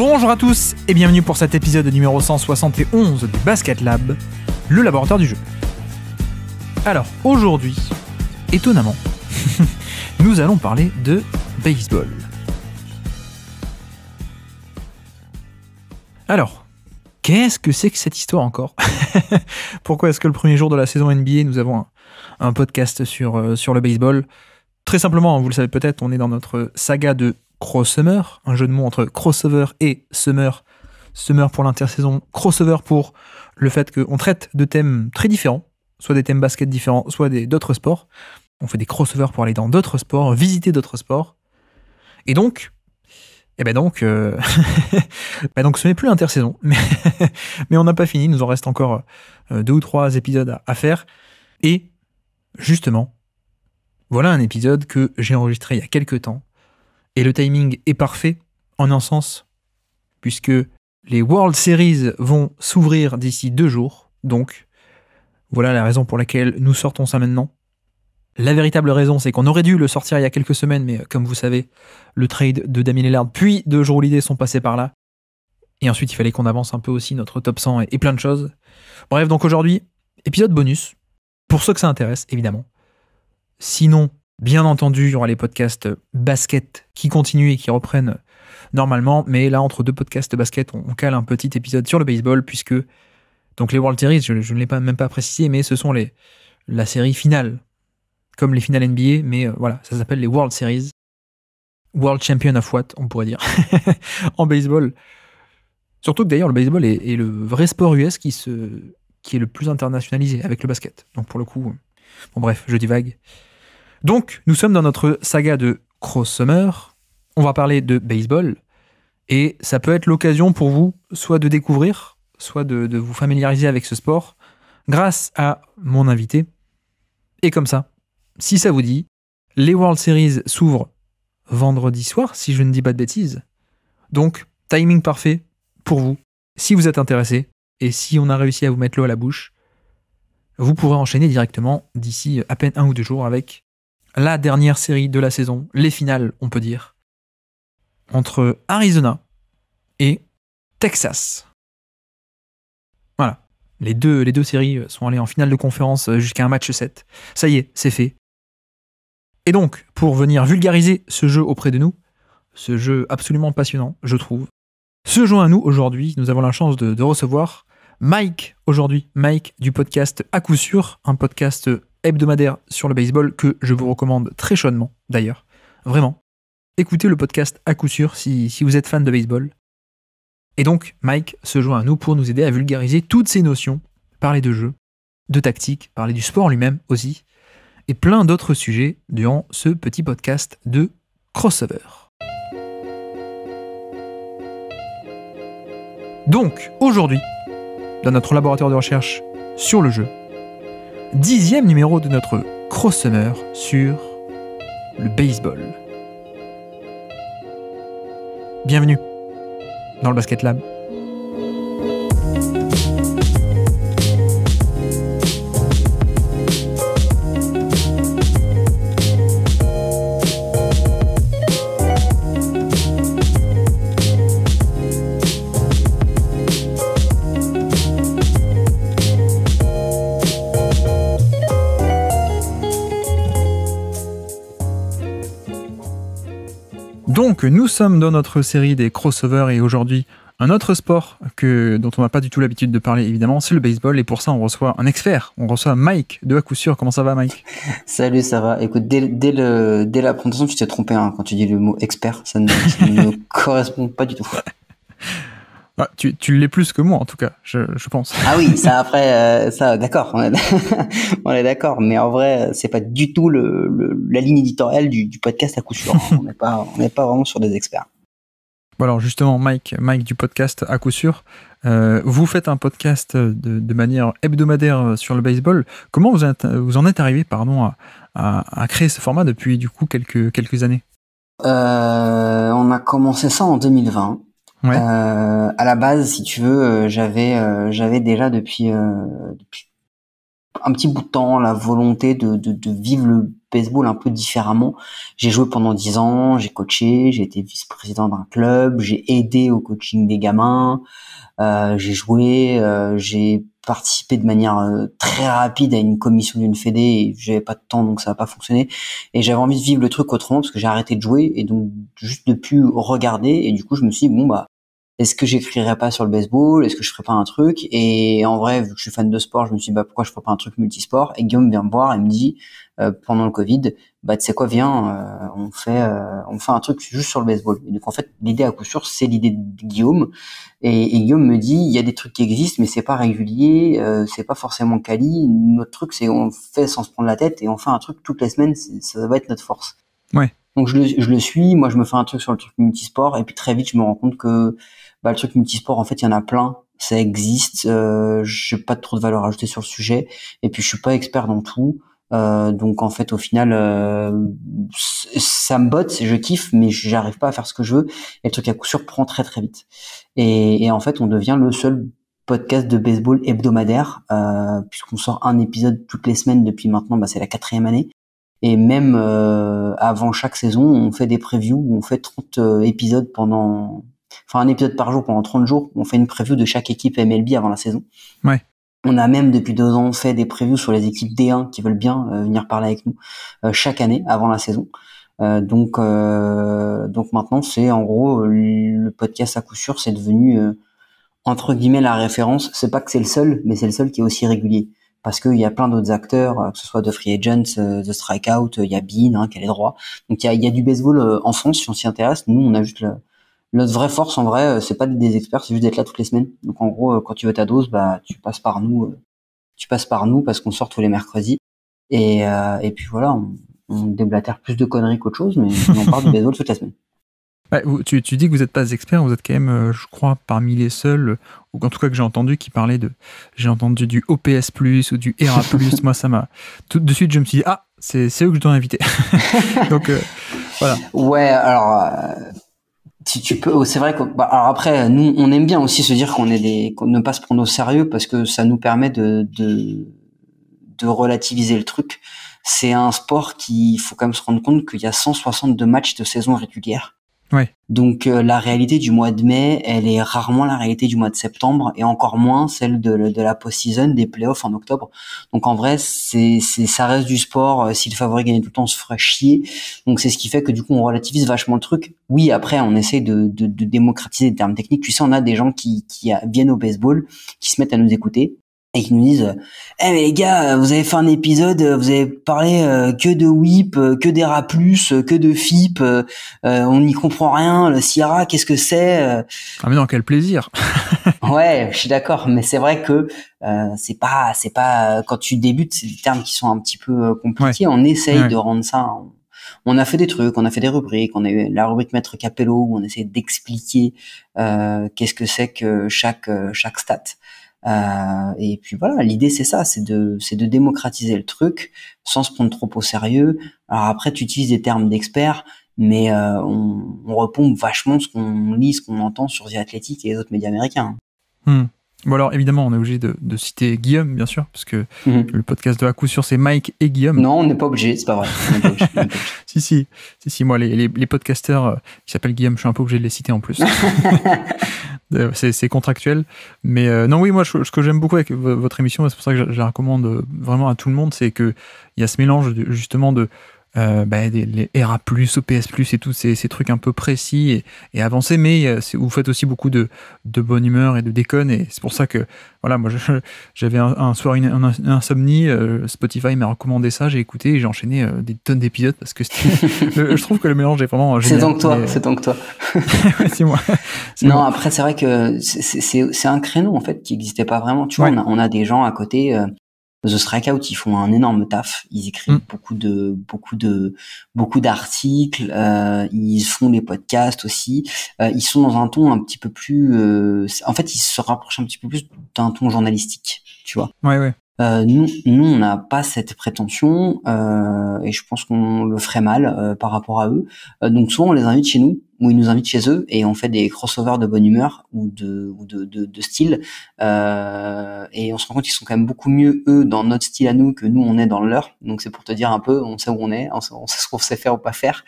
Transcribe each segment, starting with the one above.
Bonjour à tous et bienvenue pour cet épisode numéro 171 du Basket Lab, le laboratoire du jeu. Alors aujourd'hui, étonnamment, nous allons parler de baseball. Alors, qu'est-ce que c'est que cette histoire encore? Pourquoi est-ce que le premier jour de la saison NBA, nous avons un podcast sur le baseball? Très simplement, vous le savez peut-être, on est dans notre saga de crossover, un jeu de mots entre crossover et summer. Summer pour l'intersaison, crossover pour le fait qu'on traite de thèmes très différents, soit des thèmes basket différents, soit d'autres sports. On fait des crossovers pour aller dans d'autres sports, visiter d'autres sports. Et donc, donc ce n'est plus l'intersaison, mais on n'a pas fini, il nous en reste encore 2 ou 3 épisodes à faire. Et justement, voilà un épisode que j'ai enregistré il y a quelques temps. Et le timing est parfait en un sens, puisque les World Series vont s'ouvrir d'ici 2 jours. Donc, voilà la raison pour laquelle nous sortons ça maintenant. La véritable raison, c'est qu'on aurait dû le sortir il y a quelques semaines, mais comme vous savez, le trade de Damian Lillard puis de Jrue Holiday sont passés par là. Et ensuite, il fallait qu'on avance un peu aussi notre top 100 et plein de choses. Bref, donc aujourd'hui, épisode bonus, pour ceux que ça intéresse, évidemment. Sinon, bien entendu, il y aura les podcasts basket qui continuent et qui reprennent normalement, mais là, entre 2 podcasts basket, on cale un petit épisode sur le baseball, puisque donc les World Series, je ne l'ai même pas précisé, mais ce sont la série finale, comme les finales NBA, mais voilà, ça s'appelle les World Series. World Champion of what, on pourrait dire, en baseball. Surtout que d'ailleurs, le baseball est le vrai sport US qui est le plus internationalisé avec le basket. Donc pour le coup, bon bref, je divague. Donc, nous sommes dans notre saga de crossover. On va parler de baseball. Et ça peut être l'occasion pour vous, soit de découvrir, soit de vous familiariser avec ce sport, grâce à mon invité. Et comme ça, si ça vous dit, les World Series s'ouvrent vendredi soir, si je ne dis pas de bêtises. Donc, timing parfait pour vous. Si vous êtes intéressé, et si on a réussi à vous mettre l'eau à la bouche, vous pourrez enchaîner directement d'ici à peine 1 ou 2 jours avec la dernière série de la saison, les finales, on peut dire, entre Arizona et Texas. Voilà. Les deux séries sont allées en finale de conférence jusqu'à un match 7. Ça y est, c'est fait. Et donc, pour venir vulgariser ce jeu auprès de nous, ce jeu absolument passionnant, je trouve, se joint à nous aujourd'hui, nous avons la chance de recevoir Mike, aujourd'hui, Mike du podcast À Coup Sûr, un podcast hebdomadaire sur le baseball que je vous recommande très chaudement, d'ailleurs. Vraiment. Écoutez le podcast À Coup Sûr si vous êtes fan de baseball. Et donc, Mike se joint à nous pour nous aider à vulgariser toutes ces notions, parler de jeu, de tactique, parler du sport lui-même aussi, et plein d'autres sujets durant ce petit podcast de crossover. Donc, aujourd'hui, dans notre laboratoire de recherche sur le jeu, 10e numéro de notre crossover sur le baseball. Bienvenue dans le Basket Lab. Donc, nous sommes dans notre série des crossovers et aujourd'hui, un autre sport dont on n'a pas du tout l'habitude de parler, évidemment, c'est le baseball. Et pour ça, on reçoit un expert. On reçoit Mike de À Coup Sûr. Comment ça va, Mike? Salut, ça va. Écoute, dès la présentation, tu t'es trompé quand tu dis le mot expert. Ça ne correspond pas du tout. Ah, tu l'es plus que moi, en tout cas, je pense. Ah oui, ça après, ça, d'accord. On est d'accord. Mais en vrai, c'est pas du tout la ligne éditoriale du podcast À Coup Sûr. On n'est pas vraiment sur des experts. Bon alors justement, Mike du podcast À Coup Sûr, vous faites un podcast de manière hebdomadaire sur le baseball. Comment vous en êtes arrivé à créer ce format depuis du coup quelques années? On a commencé ça en 2020. Ouais. À la base, si tu veux, j'avais déjà depuis un petit bout de temps la volonté de vivre baseball un peu différemment. J'ai joué pendant 10 ans, j'ai coaché, j'ai été vice-président d'un club, j'ai aidé au coaching des gamins, j'ai joué, j'ai participé de manière très rapide à une commission d'une fédé et j'avais pas de temps donc ça a pas fonctionné et j'avais envie de vivre le truc autrement parce que j'ai arrêté de jouer et donc juste de plus regarder et du coup je me suis dit bon bah est-ce que j'écrirais pas sur le baseball, est-ce que je ferais pas un truc et en vrai vu que je suis fan de sport je me suis dit bah pourquoi je ferais pas un truc multisport et Guillaume vient me voir et me dit pendant le Covid bah tu sais quoi viens on fait un truc juste sur le baseball et donc en fait l'idée à coup sûr c'est l'idée de Guillaume et Guillaume me dit il y a des trucs qui existent mais c'est pas régulier c'est pas forcément quali notre truc c'est on fait sans se prendre la tête et on fait un truc toutes les semaines ça va être notre force donc je le suis moi je me fais un truc sur le truc multisport et puis très vite je me rends compte que bah le truc multisport en fait il y en a plein ça existe j'ai pas trop de valeur ajoutée sur le sujet et puis je suis pas expert dans tout donc en fait au final ça me botte je kiffe mais j'arrive pas à faire ce que je veux et le truc à coup sûr prend très très vite et en fait on devient le seul podcast de baseball hebdomadaire puisqu'on sort un épisode toutes les semaines depuis maintenant bah c'est la 4e année et même avant chaque saison on fait des previews où on fait 30 épisodes un épisode par jour pendant 30 jours on fait une preview de chaque équipe MLB avant la saison on a même depuis 2 ans fait des previews sur les équipes D1 qui veulent bien venir parler avec nous chaque année avant la saison. Donc maintenant c'est en gros le podcast à coup sûr c'est devenu entre guillemets la référence. C'est pas que c'est le seul, mais c'est le seul qui est aussi régulier parce qu'il y a plein d'autres acteurs, que ce soit de Free Agents, de Strikeout, il y a Bean qui a les droits. Donc il y a du baseball en France si on s'y intéresse. Nous on a juste notre vraie force en vrai c'est pas des experts c'est juste d'être là toutes les semaines donc en gros quand tu veux ta dose bah tu passes par nous parce qu'on sort tous les mercredis et puis voilà on déblatère plus de conneries qu'autre chose mais on parle de baseball toute la semaine. Tu dis que vous n'êtes pas expert, vous êtes quand même, je crois, parmi les seuls, ou en tout cas que j'ai entendu j'ai entendu du OPS+, ou du ERA+, moi ça m'a, tout de suite je me suis dit, ah, c'est eux que je dois inviter. Donc, voilà. Ouais, alors, si tu peux, c'est vrai que, alors après, nous, on aime bien aussi se dire qu'on ne pas se prendre au sérieux parce que ça nous permet de relativiser le truc. C'est un sport il faut quand même se rendre compte qu'il y a 162 matchs de saison régulière. Ouais. Donc la réalité du mois de mai, elle est rarement la réalité du mois de septembre et encore moins celle de la post-season, des playoffs en octobre. Donc en vrai, ça reste du sport. Si le favori gagnait tout le temps, on se ferait chier. Donc c'est ce qui fait que du coup, on relativise vachement le truc. Oui, après, on essaie de démocratiser les termes techniques. Tu sais, on a des gens qui viennent au baseball, qui se mettent à nous écouter et qui nous disent mais les gars vous avez fait un épisode vous avez parlé que de whip que d'ERA+, que de FIP on n'y comprend rien le SIERA qu'est-ce que c'est Ah mais non quel plaisir. Ouais je suis d'accord mais c'est vrai que c'est pas quand tu débutes c'est des termes qui sont un petit peu compliqués on essaye de rendre ça on a fait des trucs, on a fait des rubriques, on a eu la rubrique Maître Capello où on essaie d'expliquer qu'est-ce que c'est que chaque stat. Et puis voilà, l'idée c'est ça, c'est de démocratiser le truc sans se prendre trop au sérieux. Alors après, tu utilises des termes d'experts, mais on repompe vachement ce qu'on lit, ce qu'on entend sur The Athletic et les autres médias américains. Bon alors évidemment on est obligé de citer Guillaume bien sûr parce que le podcast de à coup sûr c'est Mike et Guillaume. Non on n'est pas obligé, c'est pas vrai. Si moi les podcasteurs qui s'appellent Guillaume je suis un peu obligé de les citer en plus. C'est contractuel mais non oui moi ce que j'aime beaucoup avec votre émission c'est pour ça que je la recommande vraiment à tout le monde c'est que il y a ce mélange justement de les ERA+, OPS+, et tous ces trucs un peu précis et avancés, mais vous faites aussi beaucoup de bonne humeur et de déconne, et c'est pour ça que, voilà, moi j'avais un soir une insomnie, Spotify m'a recommandé ça, j'ai écouté et j'ai enchaîné des tonnes d'épisodes parce que je trouve que le mélange est vraiment génial. C'est donc toi. Ouais, c'est moi. Non, après c'est vrai que c'est un créneau en fait qui n'existait pas vraiment. Tu vois, on a des gens à côté. The Strikeout, ils font un énorme taf. Ils écrivent beaucoup d'articles. Ils font des podcasts aussi. Ils sont dans un ton un petit peu plus. En fait, ils se rapprochent un petit peu plus d'un ton journalistique. Tu vois. Ouais. Nous, on n'a pas cette prétention et je pense qu'on le ferait mal par rapport à eux. Donc souvent, on les invite chez nous ou ils nous invitent chez eux et on fait des crossovers de bonne humeur ou de style. Et on se rend compte qu'ils sont quand même beaucoup mieux eux dans notre style à nous que nous on est dans le leur. Donc c'est pour te dire un peu, on sait où on est, on sait ce qu'on sait faire ou pas faire.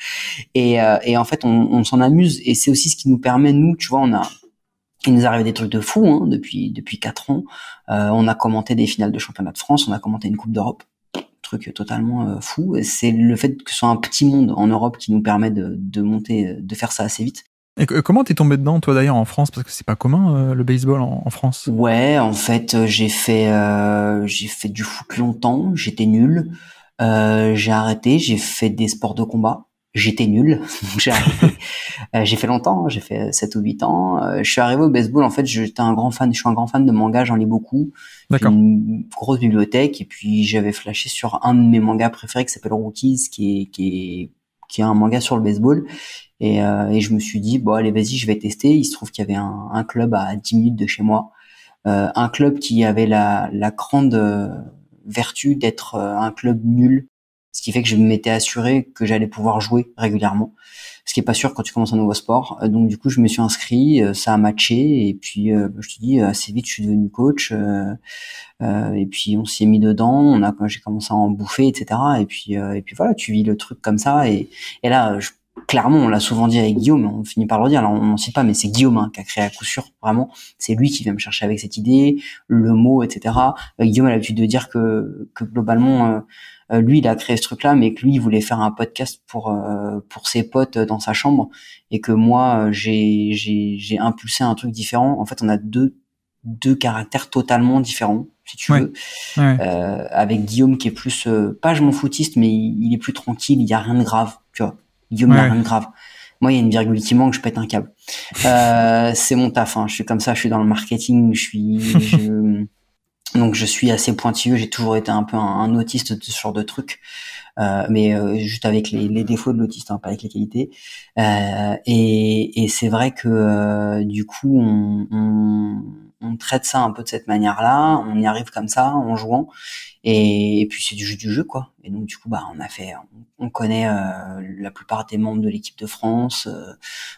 Et en fait, on s'en amuse et c'est aussi ce qui nous permet nous, tu vois, il nous arrive des trucs de fou hein, depuis 4 ans. On a commenté des finales de championnat de France, on a commenté une Coupe d'Europe, truc totalement fou. C'est le fait que ce soit un petit monde en Europe qui nous permet de monter, de faire ça assez vite. Et comment t'es tombé dedans, toi d'ailleurs, en France? Parce que c'est pas commun le baseball en France. Ouais, en fait, j'ai fait du foot longtemps, j'étais nul. J'ai arrêté, j'ai fait des sports de combat. J'étais nul, donc j'ai arrêté. J'ai fait longtemps, j'ai fait 7 ou 8 ans. Je suis arrivé au baseball, en fait, je suis un grand fan de manga, j'en lis beaucoup. D'accord. J'ai une grosse bibliothèque, et puis j'avais flashé sur un de mes mangas préférés qui s'appelle Rookies, qui est un manga sur le baseball. Et je me suis dit, bon, allez, vas-y, je vais tester. Il se trouve qu'il y avait un club à 10 minutes de chez moi. Un club qui avait la grande vertu d'être un club nul. Ce qui fait que je m'étais assuré que j'allais pouvoir jouer régulièrement. Ce qui est pas sûr quand tu commences un nouveau sport. Donc du coup, je me suis inscrit, ça a matché et puis je te dis assez vite, je suis devenu coach. Et puis on s'y est mis dedans. J'ai commencé à en bouffer, etc. Et puis voilà, tu vis le truc comme ça. Et là, clairement, on l'a souvent dit avec Guillaume, on finit par le redire. Alors on n'en cite pas, mais c'est Guillaume hein, qui a créé à coup sûr. Vraiment, c'est lui qui vient me chercher avec cette idée, le mot, etc. Guillaume a l'habitude de dire que globalement lui il a créé ce truc-là, mais que lui il voulait faire un podcast pour ses potes dans sa chambre, et que moi j'ai impulsé un truc différent. En fait, on a deux caractères totalement différents, si tu veux. Ouais. Avec Guillaume qui est plus pas je m'en foutiste, mais il est plus tranquille, il y a rien de grave, tu vois. Guillaume, il y a rien de grave. Moi, il y a une virgule qui manque, je pète un câble. C'est mon taf, hein. Je suis comme ça, je suis dans le marketing, donc je suis assez pointilleux, j'ai toujours été un peu un autiste de ce genre de truc. Mais juste avec les défauts de l'autiste, hein, pas avec les qualités. Et c'est vrai que du coup, on traite ça un peu de cette manière-là, on y arrive comme ça, en jouant. Et puis c'est du jeu, quoi. Et donc du coup, on connaît la plupart des membres de l'équipe de France,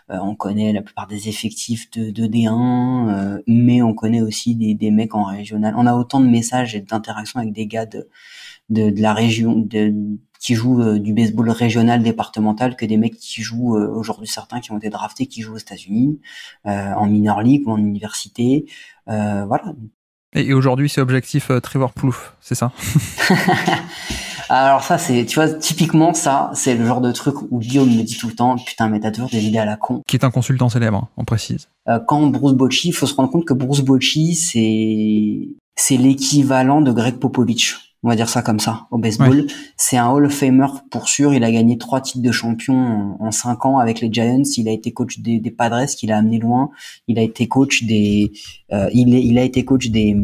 on connaît la plupart des effectifs de D1, mais on connaît aussi des mecs en régional. On a autant de messages et d'interactions avec des gars de la région, qui jouent du baseball régional départemental, que des mecs qui jouent aujourd'hui, certains qui ont été draftés, qui jouent aux États-Unis, en minor league ou en université, voilà. Et aujourd'hui, c'est objectif Trevor Plouffe, c'est ça? Alors ça, tu vois, typiquement ça, c'est le genre de truc où Guillaume me dit tout le temps, putain, mais t'as toujours des idées à la con. Qui est un consultant célèbre, hein, on précise. Quand Bruce Bochy, il faut se rendre compte que Bruce Bochy, c'est l'équivalent de Greg Popovich. On va dire ça comme ça, au baseball. Ouais. C'est un Hall of Famer pour sûr. Il a gagné 3 titres de champion en 5 ans avec les Giants. Il a été coach des Padres, qu'il a amené loin. Il a été coach il a été coach des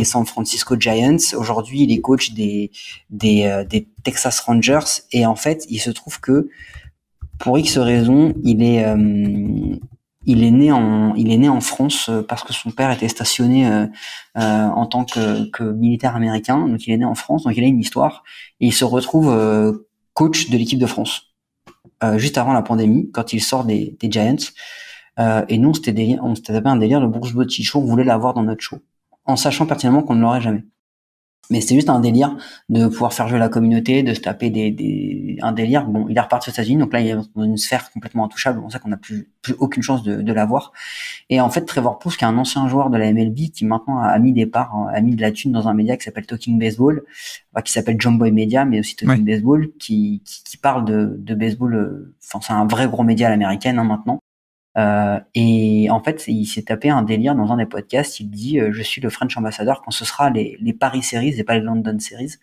San Francisco Giants. Aujourd'hui, il est coach des Texas Rangers. Et en fait, il se trouve que, pour X raisons, il est né en France parce que son père était stationné en tant que militaire américain, donc il est né en France, donc il a une histoire, et il se retrouve coach de l'équipe de France juste avant la pandémie, quand il sort des Giants. Et nous, on s'était tapé un délire, le Bruce Bochy Show, on voulait l'avoir dans notre show, en sachant pertinemment qu'on ne l'aurait jamais. Mais c'était juste un délire de pouvoir faire jouer la communauté, de se taper un délire. Bon, il est reparti aux États-Unis, donc là, il est dans une sphère complètement intouchable. C'est pour ça qu'on n'a plus aucune chance de l'avoir. Et en fait, Trevor Plouffe, qui est un ancien joueur de la MLB, qui maintenant a mis des parts, a mis de la thune dans un média qui s'appelle Talking Baseball, qui s'appelle Jump Boy Media, mais aussi Talking Baseball, qui parle de baseball. Enfin, c'est un vrai gros média à l'américaine, hein, maintenant. Et en fait, il s'est tapé un délire dans un des podcasts. Il dit je suis le French Ambassador quand ce sera les Paris Series et pas les London Series,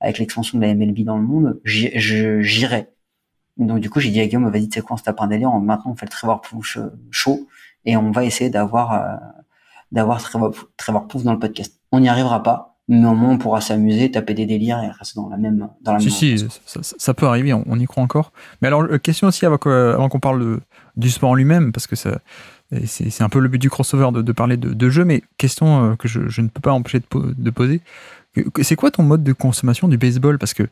avec l'expansion de la MLB dans le monde, j'irai. Donc du coup, j'ai dit à Guillaume, vas-y, tu sais quoi, on se tape un délire, maintenant on fait le Trevor Plouffe show et on va essayer d'avoir Trevor Plouffe dans le podcast. On n'y arrivera pas, mais au moins on pourra s'amuser, taper des délires et rester dans la même Si, ça peut arriver, on y croit encore. Mais alors, question aussi avant qu'on parle du sport en lui-même, parce que Et c'est un peu le but du crossover de parler de jeux, mais question que je ne peux pas empêcher de poser. C'est quoi ton mode de consommation du baseball? Parce que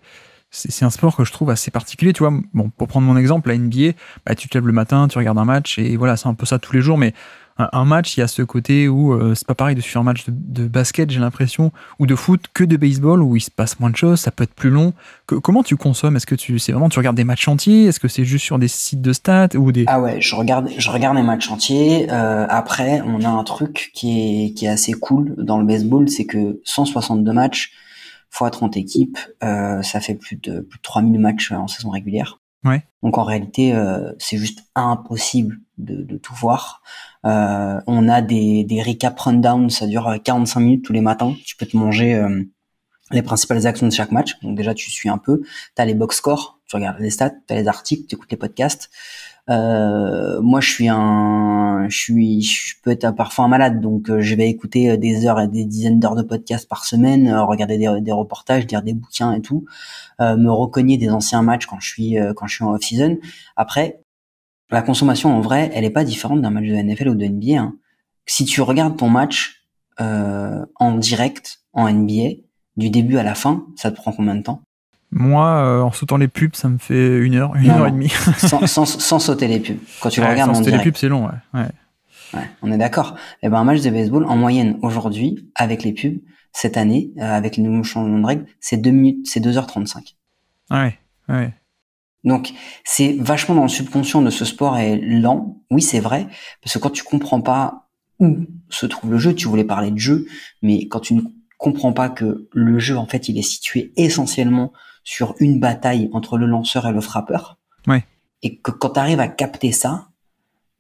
c'est un sport que je trouve assez particulier, tu vois. Bon, pour prendre mon exemple, la NBA, bah, tu te lèves le matin, tu regardes un match, et voilà, c'est un peu ça tous les jours, mais un match, il y a ce côté où c'est pas pareil de suivre un match de basket, j'ai l'impression, ou de foot, que de baseball, où il se passe moins de choses, ça peut être plus long. Comment tu consommes? Est-ce que c'est vraiment, tu regardes des matchs entiers? Est-ce que c'est juste sur des sites de stats ou des... Ah ouais, je regarde les matchs entiers. Après, on a un truc qui est assez cool dans le baseball, c'est que 162 matchs fois 30 équipes, ça fait plus de 3000 matchs en saison régulière. Ouais. Donc en réalité, c'est juste impossible de tout voir. On a des recap rundown, ça dure 45 minutes tous les matins. Tu peux te manger les principales actions de chaque match. Donc déjà, tu suis un peu. T'as les box scores, tu regardes les stats, t'as les articles, tu écoutes les podcasts. Moi, je peux être parfois un malade, donc je vais écouter des heures et des dizaines d'heures de podcasts par semaine, regarder des reportages, lire des bouquins et tout, me recogner des anciens matchs quand je suis en off-season. Après, la consommation en vrai, elle est pas différente d'un match de NFL ou de NBA. Hein. Si tu regardes ton match en direct en NBA, du début à la fin, ça te prend combien de temps? Moi, en sautant les pubs, ça me fait une heure et demie. sans sauter les pubs. Quand tu le regardes sans en sauter direct. les pubs, c'est long, ouais. Ouais, on est d'accord. Et ben un match de baseball en moyenne aujourd'hui avec les pubs cette année avec les nouveaux changements de règles, c'est 2 minutes, c'est 2h35. Ouais. Donc c'est vachement dans le subconscient de ce sport est lent. Oui, c'est vrai parce que quand tu comprends pas où se trouve le jeu, tu voulais parler de jeu, mais quand tu ne comprends pas que le jeu en fait, il est situé essentiellement sur une bataille entre le lanceur et le frappeur. Ouais. Et que quand tu arrives à capter ça,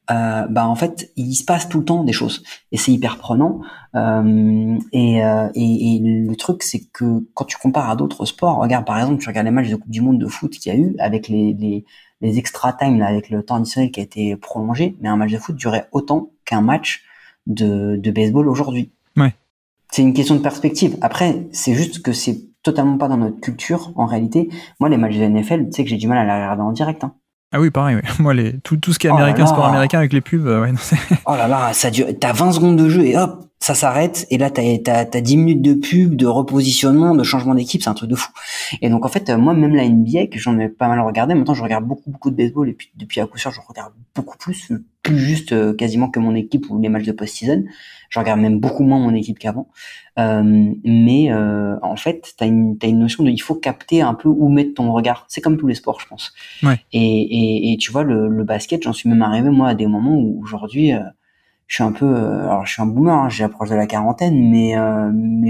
en fait il se passe tout le temps des choses et c'est hyper prenant et le truc c'est que quand tu compares à d'autres sports, regarde par exemple, tu regardes les matchs de Coupe du Monde de foot qu'il y a eu avec les extra time là, avec le temps additionnel qui a été prolongé, mais un match de foot durait autant qu'un match de baseball aujourd'hui. Ouais. C'est une question de perspective. Après, c'est juste que c'est totalement pas dans notre culture en réalité. Moi les matchs de NFL, tu sais que j'ai du mal à les regarder en direct, hein. Ah oui, pareil, ouais. Moi, tout ce qui est américain, sport américain avec les pubs, ouais, non, c'est... Oh là là, ça dure, t'as 20 secondes de jeu et hop, ça s'arrête, et là t'as 10 minutes de pub, de repositionnement, de changement d'équipe, c'est un truc de fou. Et donc en fait, moi même la NBA, que j'en ai pas mal regardé, maintenant je regarde beaucoup de baseball, et puis depuis à coup sûr, je regarde beaucoup plus juste quasiment que mon équipe ou les matchs de post-season. Je regarde même beaucoup moins mon équipe qu'avant. Mais en fait, t'as une notion de, il faut capter un peu où mettre ton regard. C'est comme tous les sports, je pense. Ouais. Et tu vois, le basket, j'en suis même arrivé moi à des moments où aujourd'hui, je suis un peu, alors je suis un boomer, hein, j'approche de la quarantaine, mais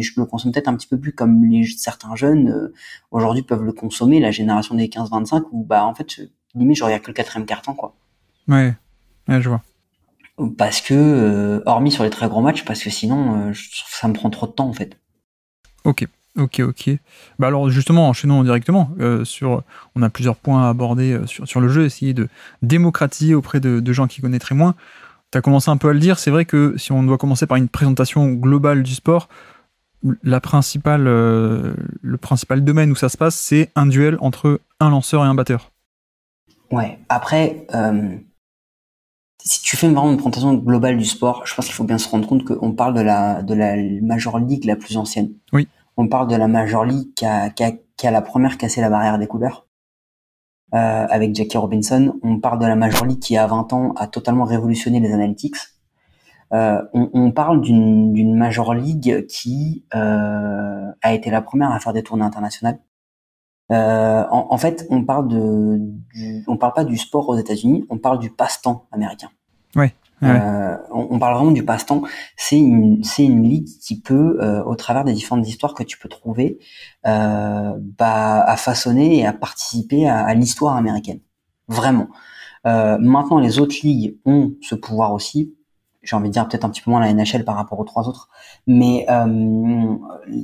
je le consomme peut-être un petit peu plus comme certains jeunes aujourd'hui peuvent le consommer, la génération des 15-25, où en fait, limite je regarde que le quatrième quart-temps, quoi. Ouais, je vois. Parce que, hormis sur les très gros matchs, parce que sinon, ça me prend trop de temps, en fait. Ok. Alors justement, enchaînons directement on a plusieurs points à aborder sur le jeu, essayer de démocratiser auprès de gens qui connaîtraient moins. Tu as commencé un peu à le dire, c'est vrai que si on doit commencer par une présentation globale du sport, le principal domaine où ça se passe, c'est un duel entre un lanceur et un batteur. Ouais, après, si tu fais vraiment une présentation globale du sport, je pense qu'il faut bien se rendre compte qu'on parle de la Major League la plus ancienne. Oui. On parle de la Major League qui a la première cassé la barrière des couleurs. Avec Jackie Robinson, on parle de la Major League qui, à 20 ans, a totalement révolutionné les analytics. On parle d'une Major League qui a été la première à faire des tournées internationales. En fait, on parle pas du sport aux États-Unis, on parle du passe-temps américain. Ouais. On parle vraiment du passe-temps. C'est une ligue qui peut, au travers des différentes histoires que tu peux trouver, à façonner et à participer à l'histoire américaine. Vraiment. Maintenant, les autres ligues ont ce pouvoir aussi. J'ai envie de dire peut-être un petit peu moins la NHL par rapport aux trois autres, mais